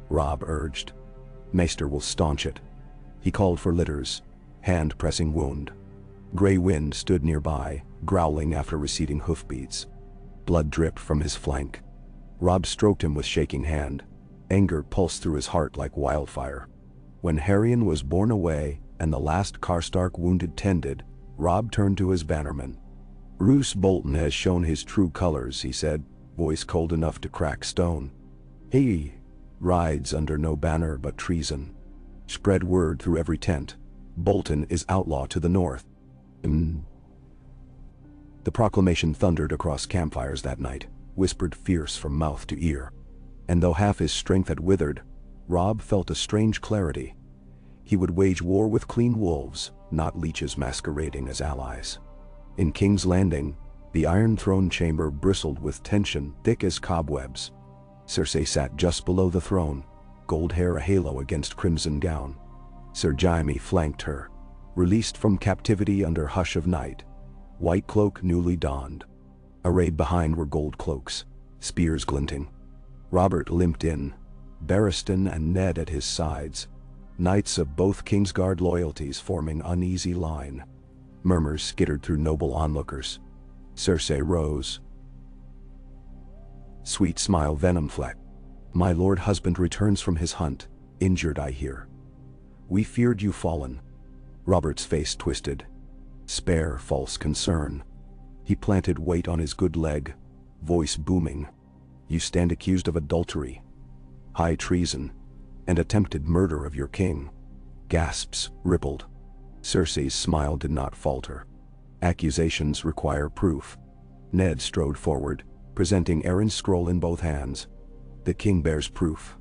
Robb urged. "Maester will staunch it." He called for litters, hand pressing wound. Gray wind stood nearby, growling after receding hoofbeats. Blood dripped from his flank. Robb stroked him with shaking hand. Anger pulsed through his heart like wildfire. When Harrion was borne away and the last Karstark wounded tended, Robb turned to his bannerman. "Roose Bolton has shown his true colors," he said, voice cold enough to crack stone. "He rides under no banner but treason. Spread word through every tent. Bolton is outlaw to the north." The proclamation thundered across campfires that night, whispered fierce from mouth to ear. And though half his strength had withered, Robb felt a strange clarity. He would wage war with clean wolves, not leeches masquerading as allies. In King's Landing, the Iron Throne chamber bristled with tension thick as cobwebs. Cersei sat just below the throne, gold hair a halo against crimson gown. Ser Jaime flanked her, released from captivity under hush of night, white cloak newly donned. Arrayed behind were gold cloaks, spears glinting. Robert limped in, Barristan and Ned at his sides, knights of both Kingsguard loyalties forming uneasy line. Murmurs skittered through noble onlookers. Cersei rose. Sweet smile venom fleck. "My lord husband returns from his hunt, injured I hear. We feared you fallen." Robert's face twisted. Spare false concern. He planted weight on his good leg, voice booming. "You stand accused of adultery, high treason, and attempted murder of your king." Gasps rippled. Cersei's smile did not falter. "Accusations require proof." Ned strode forward, presenting Aaron's scroll in both hands. "The king bears proof.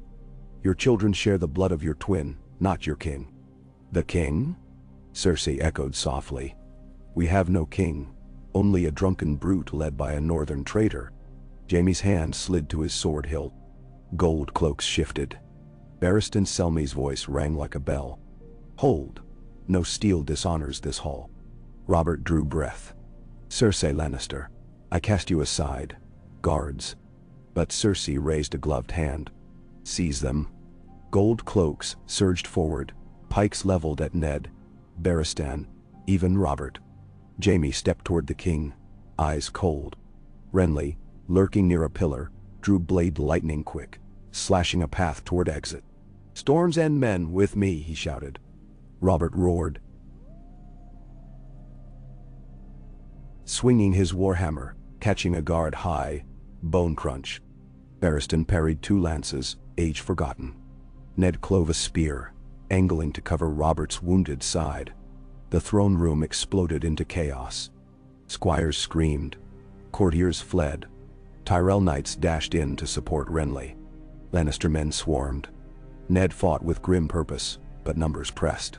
Your children share the blood of your twin, not your king." "The king?" Cersei echoed softly. "We have no king, only a drunken brute led by a northern traitor." Jaime's hand slid to his sword hilt. Gold cloaks shifted. Barristan Selmy's voice rang like a bell. "Hold! No steel dishonors this hall." Robert drew breath. "Cersei Lannister, I cast you aside. Guards." But Cersei raised a gloved hand. "Seize them." Gold cloaks surged forward, pikes leveled at Ned, Barristan, even Robert. Jaime stepped toward the king, eyes cold. Renly, lurking near a pillar, drew blade lightning quick, slashing a path toward exit. "Storm's End men with me," he shouted. Robert roared, swinging his warhammer, catching a guard high. Bone crunch. Barristan parried 2 lances, age forgotten. Ned clove a spear, angling to cover Robert's wounded side. The throne room exploded into chaos. Squires screamed. Courtiers fled. Tyrell knights dashed in to support Renly. Lannister men swarmed. Ned fought with grim purpose, but numbers pressed.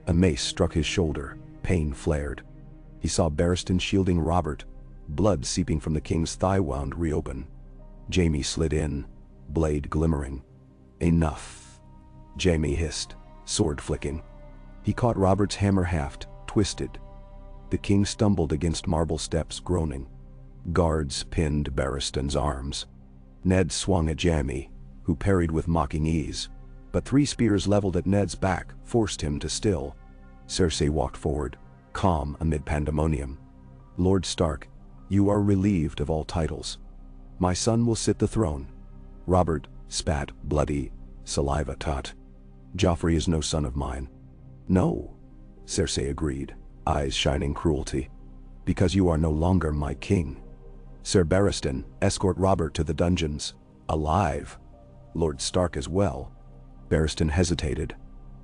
A mace struck his shoulder, pain flared. He saw Barristan shielding Robert, blood seeping from the king's thigh wound reopen. Jaime slid in, blade glimmering. Enough, Jaime hissed, sword flicking. He caught Robert's hammer haft, twisted. The king stumbled against marble steps, groaning. Guards pinned Barristan's arms. Ned swung at Jaime, who parried with mocking ease, but 3 spears leveled at Ned's back forced him to still. Cersei walked forward, calm amid pandemonium. "Lord Stark, you are relieved of all titles. My son will sit the throne." Robert spat bloody saliva. "Tut. Joffrey is no son of mine." "No," Cersei agreed, eyes shining cruelty. "Because you are no longer my king. Sir Barristan, escort Robert to the dungeons, alive. Lord Stark as well." Barristan hesitated.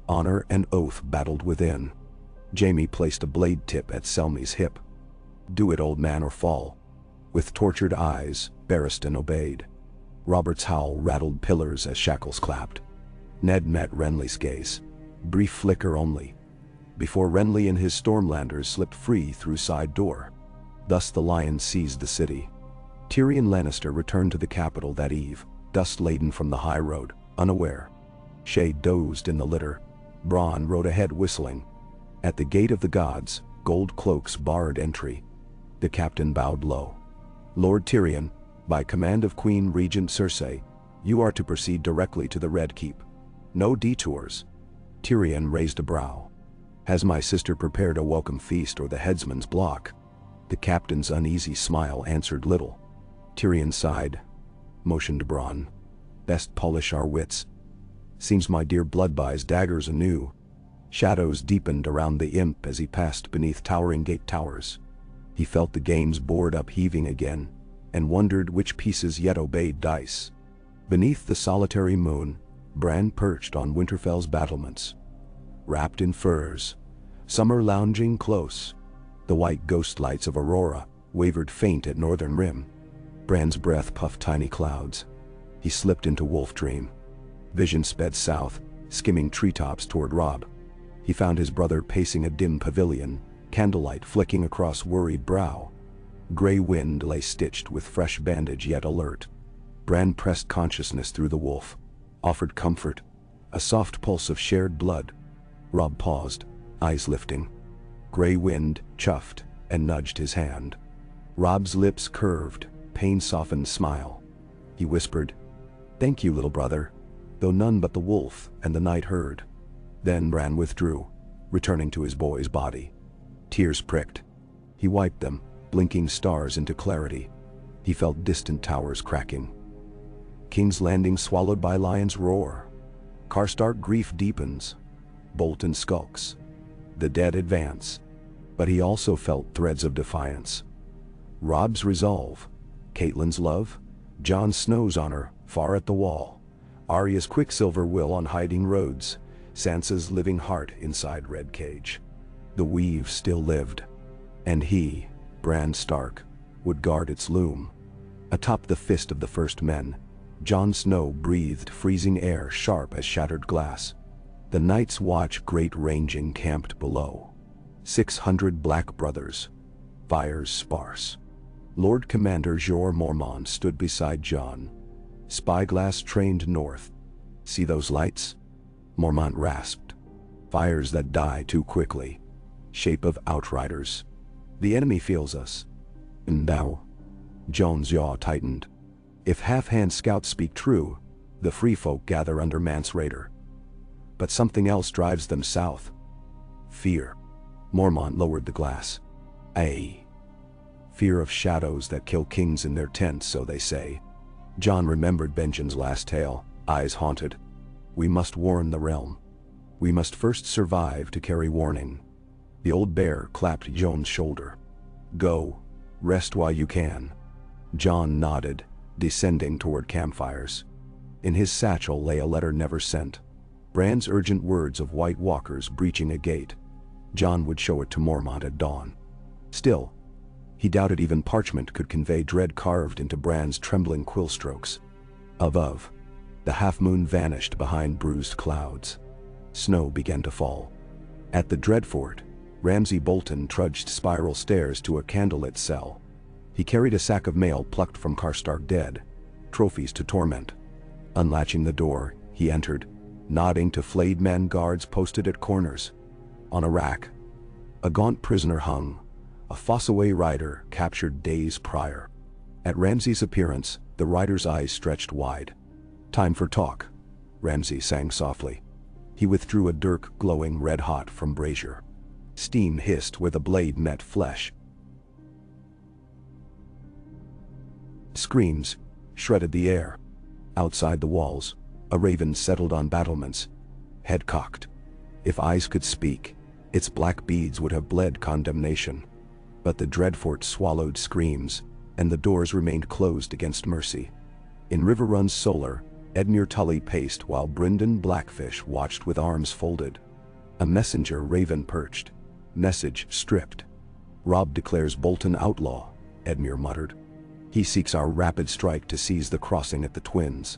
Honor and oath battled within. Jaime placed a blade tip at Selmy's hip. "Do it, old man, or fall." With tortured eyes, Barristan obeyed. Robert's howl rattled pillars as shackles clapped. Ned met Renly's gaze. Brief flicker only, before Renly and his Stormlanders slipped free through side door. Thus the lion seized the city. Tyrion Lannister returned to the capital that eve, dust laden from the high road, unaware. Shay dozed in the litter. Bran rode ahead whistling. At the gate of the gods, gold cloaks barred entry. The captain bowed low. "Lord Tyrion, by command of Queen Regent Cersei, you are to proceed directly to the Red Keep. No detours." Tyrion raised a brow. "Has my sister prepared a welcome feast or the headsman's block?" The captain's uneasy smile answered little. Tyrion sighed, motioned Bran. "Best polish our wits. Seems my dear blood buys daggers anew." Shadows deepened around the imp as he passed beneath towering gate towers. He felt the game's board upheaving again, and wondered which pieces yet obeyed dice. Beneath the solitary moon, Bran perched on Winterfell's battlements. Wrapped in furs, summer lounging close. The white ghost lights of Aurora wavered faint at northern rim. Bran's breath puffed tiny clouds. He slipped into wolf dream. Vision sped south, skimming treetops toward Robb. He found his brother pacing a dim pavilion, candlelight flicking across worried brow. Gray wind lay stitched with fresh bandage yet alert. Bran pressed consciousness through the wolf, offered comfort, a soft pulse of shared blood. Robb paused, eyes lifting. Gray wind chuffed and nudged his hand. Robb's lips curved, pain-softened smile. He whispered, "Thank you, little brother," though none but the wolf and the night heard. Then Bran withdrew, returning to his boy's body. Tears pricked. He wiped them, blinking stars into clarity. He felt distant towers cracking. King's Landing swallowed by lion's roar. Karstark grief deepens. Bolton skulks. The dead advance. But he also felt threads of defiance. Robb's resolve. Catelyn's love. Jon Snow's honor, far at the wall. Arya's quicksilver will on hiding roads. Sansa's living heart inside red cage. The weave still lived. And he, Bran Stark, would guard its loom. Atop the fist of the first men, Jon Snow breathed freezing air sharp as shattered glass. The Night's Watch great ranging camped below. 600 black brothers. Fires sparse. Lord Commander Jorah Mormont stood beside Jon. Spyglass trained north. "See those lights?" Mormont rasped. "Fires that die too quickly. Shape of outriders. The enemy feels us." "And thou?" Jon's jaw tightened. "If half-hand scouts speak true, the free folk gather under Mance Raider. But something else drives them south. Fear." Mormont lowered the glass. "Aye. Fear of shadows that kill kings in their tents, so they say." Jon remembered Benjen's last tale, eyes haunted. "We must warn the realm. We must first survive to carry warning." The old bear clapped Jon's shoulder. "Go. Rest while you can." Jon nodded, descending toward campfires. In his satchel lay a letter never sent. Bran's urgent words of White Walkers breaching a gate. Jon would show it to Mormont at dawn. Still, He doubted even parchment could convey dread carved into Bran's trembling quill strokes. Above, the half-moon vanished behind bruised clouds. Snow began to fall. At the Dreadfort, Ramsay Bolton trudged spiral stairs to a candlelit cell. He carried a sack of mail plucked from Karstark dead, trophies to torment. Unlatching the door, he entered, nodding to flayed man guards posted at corners. On a rack, a gaunt prisoner hung, a Fossaway rider captured days prior. At Ramsay's appearance, the rider's eyes stretched wide. "Time for talk," Ramsay sang softly. He withdrew a dirk glowing red-hot from brazier. Steam hissed where the blade met flesh. Screams shredded the air. Outside the walls, a raven settled on battlements, head cocked. If eyes could speak, its black beads would have bled condemnation. But the Dreadfort swallowed screams, and the doors remained closed against mercy. In Riverrun's solar, Edmure Tully paced while Brynden Blackfish watched with arms folded. A messenger raven perched. Message stripped. "Robb declares Bolton outlaw," Edmure muttered. "He seeks our rapid strike to seize the crossing at the Twins."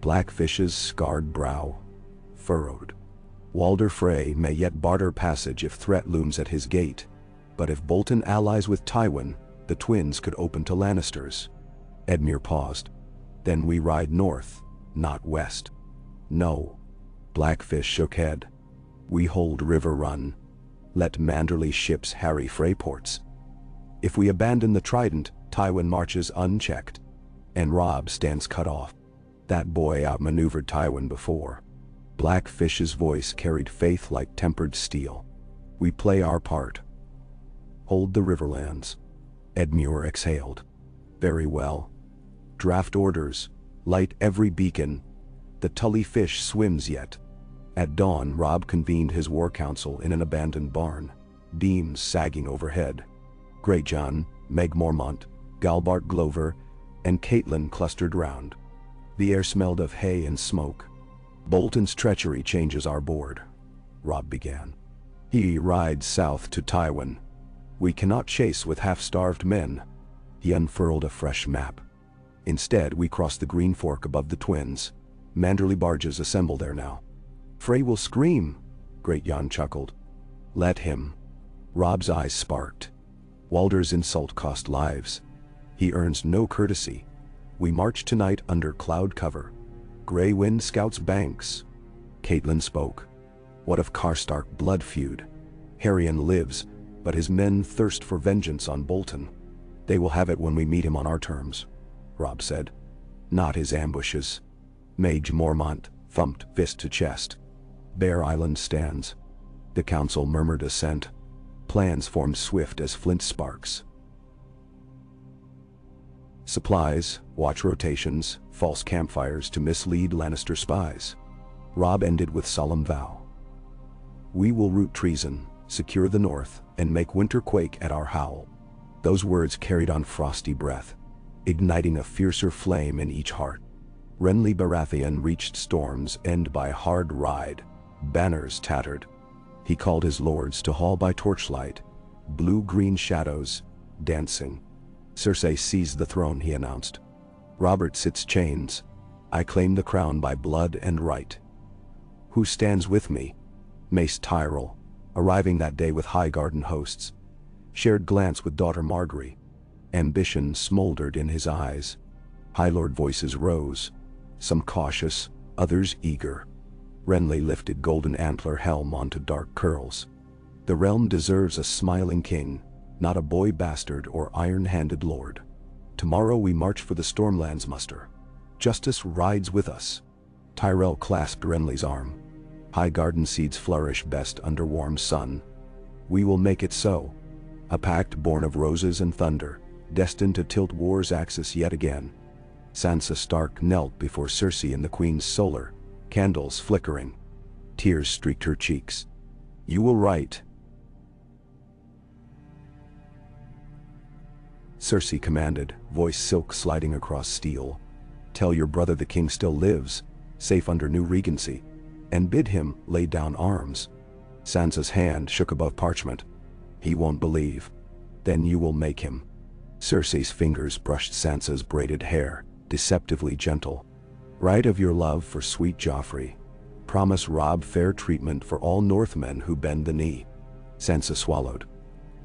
Blackfish's scarred brow furrowed. "Walder Frey may yet barter passage if threat looms at his gate. But if Bolton allies with Tywin, the Twins could open to Lannisters." Edmure paused. "Then we ride north, not west." "No." Blackfish shook head. "We hold Riverrun. Let Manderley ships harry Freyports. If we abandon the Trident, Tywin marches unchecked, and Robb stands cut off. That boy outmaneuvered Tywin before." Blackfish's voice carried faith like tempered steel. "We play our part. Hold the Riverlands." Edmure exhaled. "Very well. Draft orders. Light every beacon. The Tully fish swims yet." At dawn, Robb convened his war council in an abandoned barn, beams sagging overhead. Greyjohn, Meg Mormont, Galbart Glover, and Catelyn clustered round. The air smelled of hay and smoke. "Bolton's treachery changes our board," Robb began. "He rides south to Tywin. We cannot chase with half-starved men." He unfurled a fresh map. "Instead, we cross the Green Fork above the Twins. Manderley barges assemble there now." "Frey will scream," Great-Jan chuckled. "Let him." Robb's eyes sparked. "Walder's insult cost lives. He earns no courtesy. We march tonight under cloud cover. Grey wind scouts banks." Catelyn spoke. "What of Karstark blood feud? Harrion lives, but his men thirst for vengeance on Bolton." "They will have it when we meet him on our terms," Robb said. "Not his ambushes." Mage Mormont thumped fist to chest. "Bear Island stands." The council murmured assent. Plans formed swift as flint sparks. Supplies, watch rotations, false campfires to mislead Lannister spies. Robb ended with solemn vow. "We will root treason, secure the north, and make winter quake at our howl." Those words carried on frosty breath, igniting a fiercer flame in each heart. Renly Baratheon reached Storm's End by hard ride. Banners tattered. He called his lords to hall by torchlight. Blue-green shadows, dancing. "Cersei seized the throne," he announced. "Robert sits chains. I claim the crown by blood and right." "Who stands with me?" Mace Tyrell, arriving that day with Highgarden hosts, shared glance with daughter Margaery. Ambition smoldered in his eyes. High Lord voices rose, some cautious, others eager. Renly lifted golden antler helm onto dark curls. "The realm deserves a smiling king, not a boy bastard or iron-handed lord. Tomorrow we march for the Stormlands muster. Justice rides with us." Tyrell clasped Renly's arm. "Highgarden seeds flourish best under warm sun. We will make it so. A pact born of roses and thunder, destined to tilt war's axis yet again." Sansa Stark knelt before Cersei in the Queen's solar, candles flickering. Tears streaked her cheeks. "You will write." Cersei commanded, voice silk sliding across steel. "Tell your brother the king still lives, safe under new regency, and bid him lay down arms." Sansa's hand shook above parchment. "He won't believe. Then you will make him." Cersei's fingers brushed Sansa's braided hair, deceptively gentle. "Right of your love for sweet Joffrey. Promise Robb fair treatment for all Northmen who bend the knee." Sansa swallowed.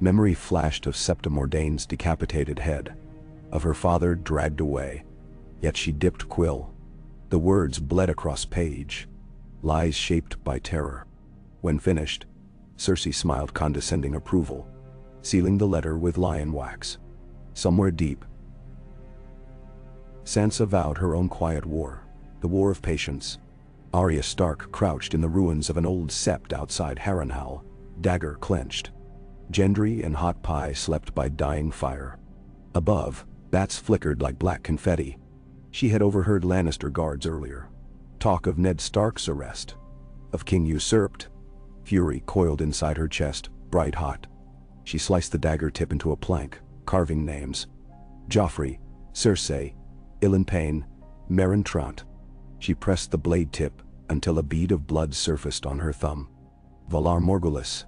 Memory flashed of Septa Mordane's decapitated head, of her father dragged away. Yet she dipped quill. The words bled across page, lies shaped by terror. When finished, Cersei smiled condescending approval, sealing the letter with lion wax. Somewhere deep, Sansa vowed her own quiet war, the war of patience. Arya Stark crouched in the ruins of an old sept outside Harrenhal, dagger clenched. Gendry and Hot Pie slept by dying fire. Above, bats flickered like black confetti. She had overheard Lannister guards earlier talk of Ned Stark's arrest, of King usurped. Fury coiled inside her chest, bright hot. She sliced the dagger tip into a plank, carving names. Joffrey, Cersei, Ilan Payne, Meryn Trant. She pressed the blade tip until a bead of blood surfaced on her thumb. Valar Morghulis,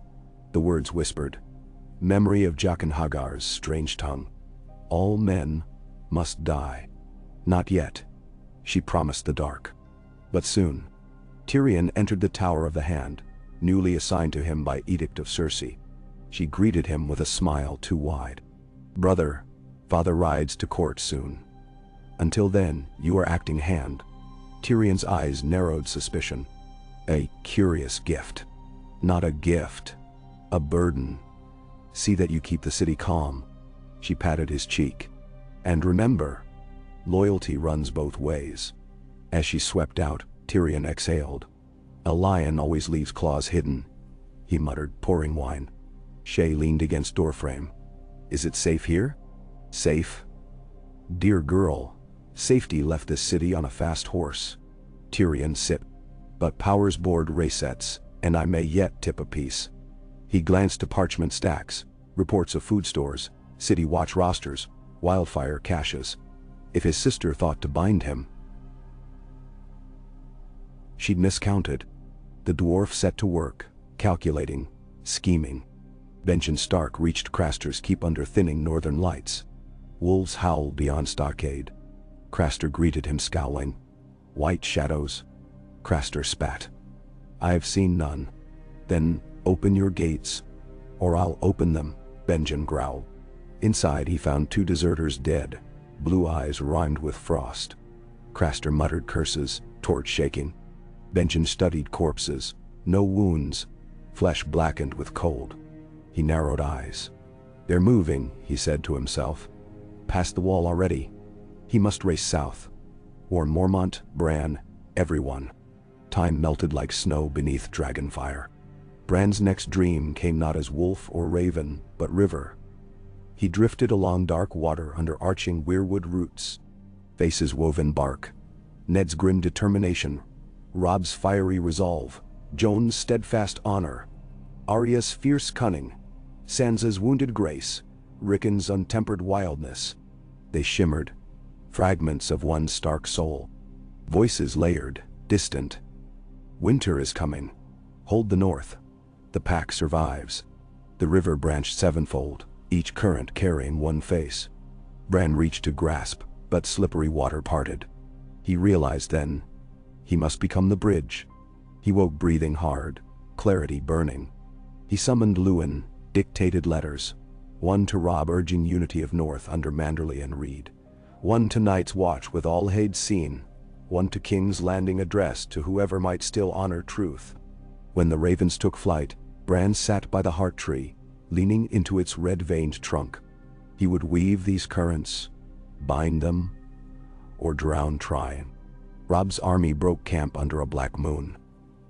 the words whispered. Memory of Jaqen H'ghar's strange tongue. All men must die. Not yet, she promised the dark. But soon. Tyrion entered the Tower of the Hand, newly assigned to him by edict of Cersei. She greeted him with a smile too wide. "Brother, father rides to court soon. Until then, you are acting hand." Tyrion's eyes narrowed suspicion. "A curious gift. Not a gift. A burden. See that you keep the city calm." She patted his cheek. "And remember, loyalty runs both ways." As she swept out, Tyrion exhaled. "A lion always leaves claws hidden," he muttered, pouring wine. Shay leaned against doorframe. "Is it safe here?" "Safe? Dear girl, safety left this city on a fast horse." Tyrion sipped. "But Power's board resets, and I may yet tip a piece." He glanced to parchment stacks, reports of food stores, city watch rosters, wildfire caches. If his sister thought to bind him, she'd miscounted. The dwarf set to work, calculating, scheming. Benjen Stark reached Craster's keep under thinning northern lights. Wolves howled beyond stockade. Craster greeted him scowling. "White shadows." Craster spat. "I've seen none." "Then open your gates, or I'll open them," Benjen growled. Inside he found two deserters dead, blue eyes rimed with frost. Craster muttered curses, torch shaking. Benjen studied corpses, no wounds, flesh blackened with cold. He narrowed eyes. "They're moving," he said to himself. "Past the wall already." He must race south. Warn Mormont, Bran, everyone. Time melted like snow beneath dragonfire. Bran's next dream came not as wolf or raven, but river. He drifted along dark water under arching weirwood roots. Faces wove in bark. Ned's grim determination, Robb's fiery resolve, Jon's steadfast honor, Arya's fierce cunning, Sansa's wounded grace, Rickon's untempered wildness. They shimmered, fragments of one stark soul. Voices layered, distant. "Winter is coming. Hold the north. The pack survives." The river branched sevenfold, each current carrying one face. Bran reached to grasp, but slippery water parted. He realized then, he must become the bridge. He woke breathing hard, clarity burning. He summoned Luwin, dictated letters. One to Robb urging unity of North under Manderley and Reed. One to Night's Watch with all Hade's seen. One to King's Landing addressed to whoever might still honor truth. When the ravens took flight, Bran sat by the heart tree, leaning into its red-veined trunk. He would weave these currents, bind them, or drown trying. Robb's army broke camp under a black moon.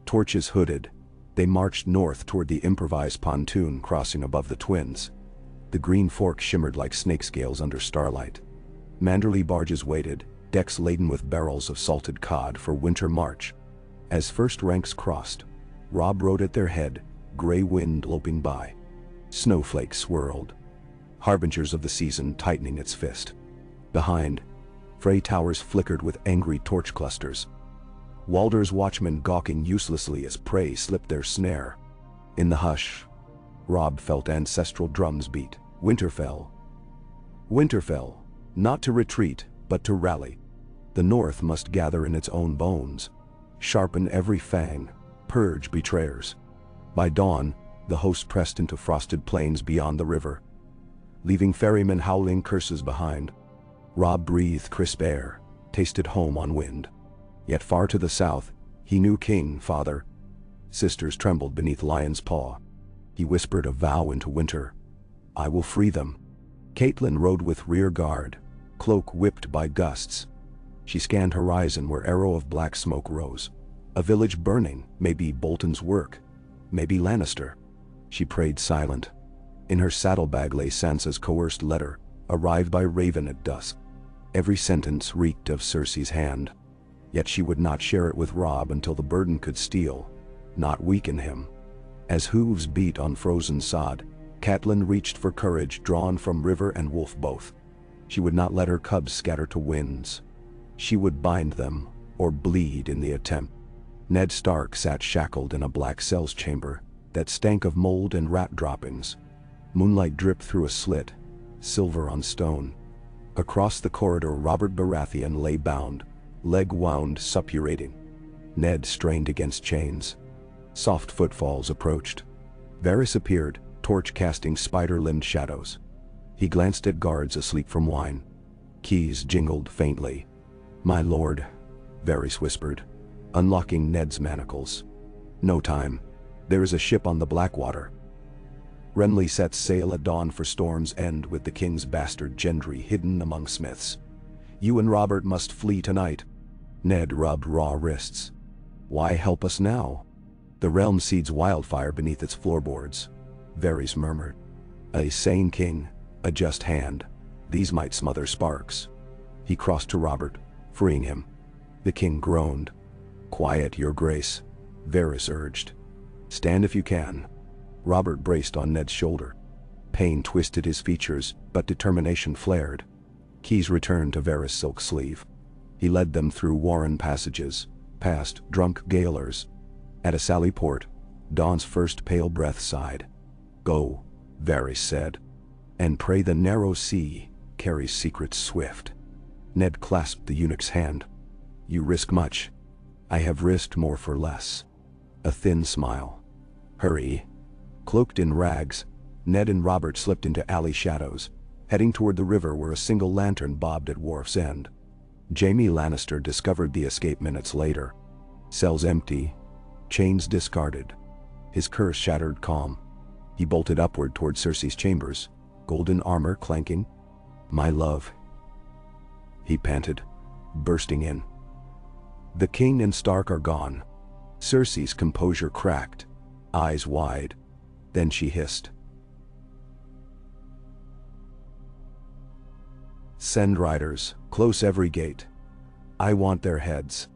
Torches hooded, they marched north toward the improvised pontoon crossing above the Twins. The green fork shimmered like snake scales under starlight. Manderley barges waited, decks laden with barrels of salted cod for winter march. As first ranks crossed, Robb rode at their head, gray wind loping by. Snowflakes swirled, harbingers of the season tightening its fist. Behind, Frey towers flickered with angry torch clusters. Walder's watchmen gawking uselessly as prey slipped their snare. In the hush, Robb felt ancestral drums beat. Winter fell. Winter fell, not to retreat, but to rally. The North must gather in its own bones, sharpen every fang, purge betrayers. By dawn, the host pressed into frosted plains beyond the river, leaving ferrymen howling curses behind. Robb breathed crisp air, tasted home on wind. Yet far to the south, he knew king, father. Sisters trembled beneath lion's paw. He whispered a vow into winter. I will free them. Caitlin rode with rear guard, cloak whipped by gusts. She scanned horizon where arrow of black smoke rose. A village burning, maybe Bolton's work, maybe Lannister. She prayed silent. In her saddlebag lay Sansa's coerced letter, arrived by raven at dusk. Every sentence reeked of Cersei's hand. Yet she would not share it with Robb until the burden could steel, not weaken him. As hooves beat on frozen sod, Catelyn reached for courage drawn from river and wolf both. She would not let her cubs scatter to winds. She would bind them, or bleed in the attempt. Ned Stark sat shackled in a black cell's chamber that stank of mold and rat droppings. Moonlight dripped through a slit, silver on stone. Across the corridor Robert Baratheon lay bound, leg wound suppurating. Ned strained against chains. Soft footfalls approached. Varys appeared, torch-casting spider-limbed shadows. He glanced at guards asleep from wine. Keys jingled faintly. My lord, Varys whispered, unlocking Ned's manacles. No time. There is a ship on the Blackwater. Renly sets sail at dawn for Storm's End with the king's bastard Gendry hidden among smiths. You and Robert must flee tonight. Ned rubbed raw wrists. Why help us now? The realm seeds wildfire beneath its floorboards. Varys murmured. A sane king, a just hand. These might smother sparks. He crossed to Robert, freeing him. The king groaned. Quiet, your grace, Varys urged. Stand if you can. Robert braced on Ned's shoulder. Pain twisted his features, but determination flared. Keys returned to Varys' silk sleeve. He led them through warren passages, past drunk gaolers. At a sally port, Dawn's first pale breath sighed. Go, Varys said, and pray the narrow sea carries secrets swift. Ned clasped the eunuch's hand. You risk much. I have risked more for less. A thin smile. Hurry. Cloaked in rags, Ned and Robert slipped into alley shadows, heading toward the river where a single lantern bobbed at wharf's end. Jaime Lannister discovered the escape minutes later. Cells empty, chains discarded. His curse shattered calm. He bolted upward toward Cersei's chambers, golden armor clanking. My love, he panted, bursting in. The king and Stark are gone. Cersei's composure cracked, eyes wide. Then she hissed. Send riders, close every gate. I want their heads.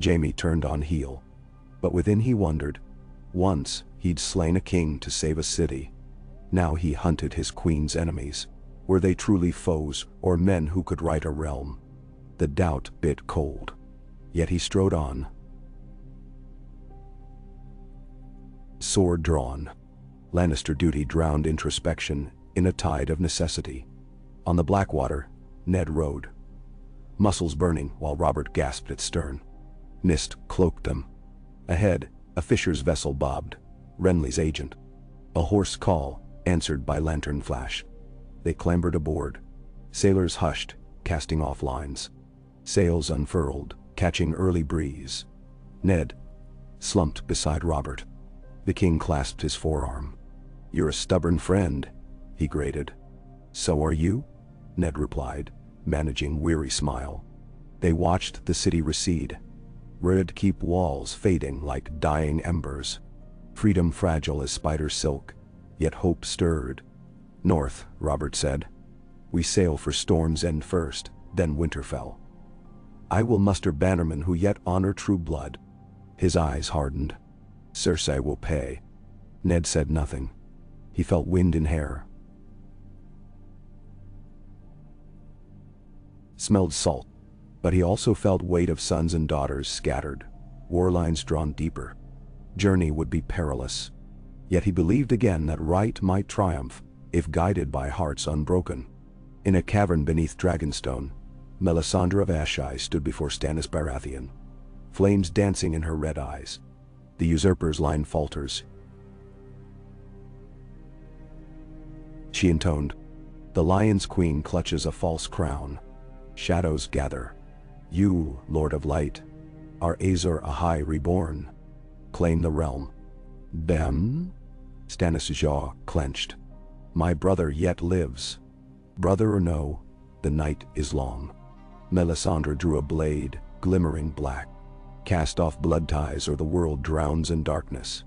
Jaime turned on heel. But within he wondered. Once, he'd slain a king to save a city. Now he hunted his queen's enemies. Were they truly foes, or men who could right a realm? The doubt bit cold. Yet he strode on. Sword drawn. Lannister duty drowned introspection in a tide of necessity. On the Blackwater, Ned rode. Muscles burning while Robert gasped at stern. Mist cloaked them. Ahead, a fisher's vessel bobbed, Renly's agent. A hoarse call, answered by lantern flash. They clambered aboard. Sailors hushed, casting off lines. Sails unfurled, catching early breeze. Ned slumped beside Robert. The king clasped his forearm. You're a stubborn friend, he grated. So are you? Ned replied, managing weary smile. They watched the city recede. Red keep walls fading like dying embers. Freedom fragile as spider silk, yet hope stirred. North, Robert said. We sail for Storm's End first, then Winterfell. I will muster bannermen who yet honor true blood. His eyes hardened. Cersei will pay. Ned said nothing. He felt wind in hair. Smelled salt, but he also felt weight of sons and daughters scattered, war lines drawn deeper. Journey would be perilous. Yet he believed again that right might triumph, if guided by hearts unbroken. In a cavern beneath Dragonstone, Melisandre of Asshai stood before Stannis Baratheon, flames dancing in her red eyes. The usurper's line falters. She intoned, "The Lion's Queen clutches a false crown. Shadows gather. You, Lord of Light, are Azor Ahai reborn. Claim the realm." "Bem?" Stannis' jaw clenched. "My brother yet lives. Brother or no, the night is long." Melisandre drew a blade, glimmering black. "Cast off blood ties or the world drowns in darkness."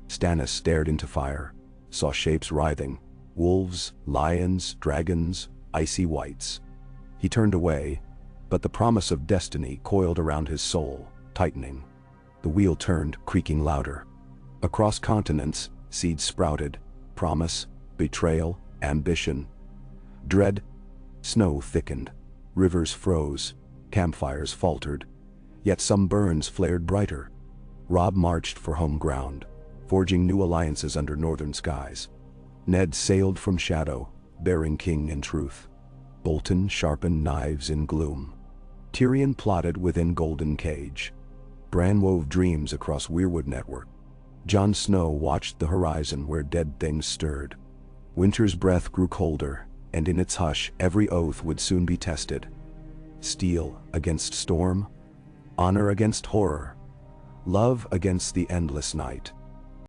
Stannis stared into fire, saw shapes writhing, wolves, lions, dragons, icy whites. He turned away, but the promise of destiny coiled around his soul, tightening. The wheel turned, creaking louder. Across continents, seeds sprouted, promise, betrayal, ambition. Dread. Snow thickened, rivers froze, campfires faltered, yet some burns flared brighter. Robb marched for home ground, forging new alliances under northern skies. Ned sailed from shadow, bearing king and truth. Bolton sharpened knives in gloom. Tyrion plotted within Golden Cage. Bran wove dreams across Weirwood Network. Jon Snow watched the horizon where dead things stirred. Winter's breath grew colder, and in its hush every oath would soon be tested. Steel against storm, honor against horror, love against the endless night.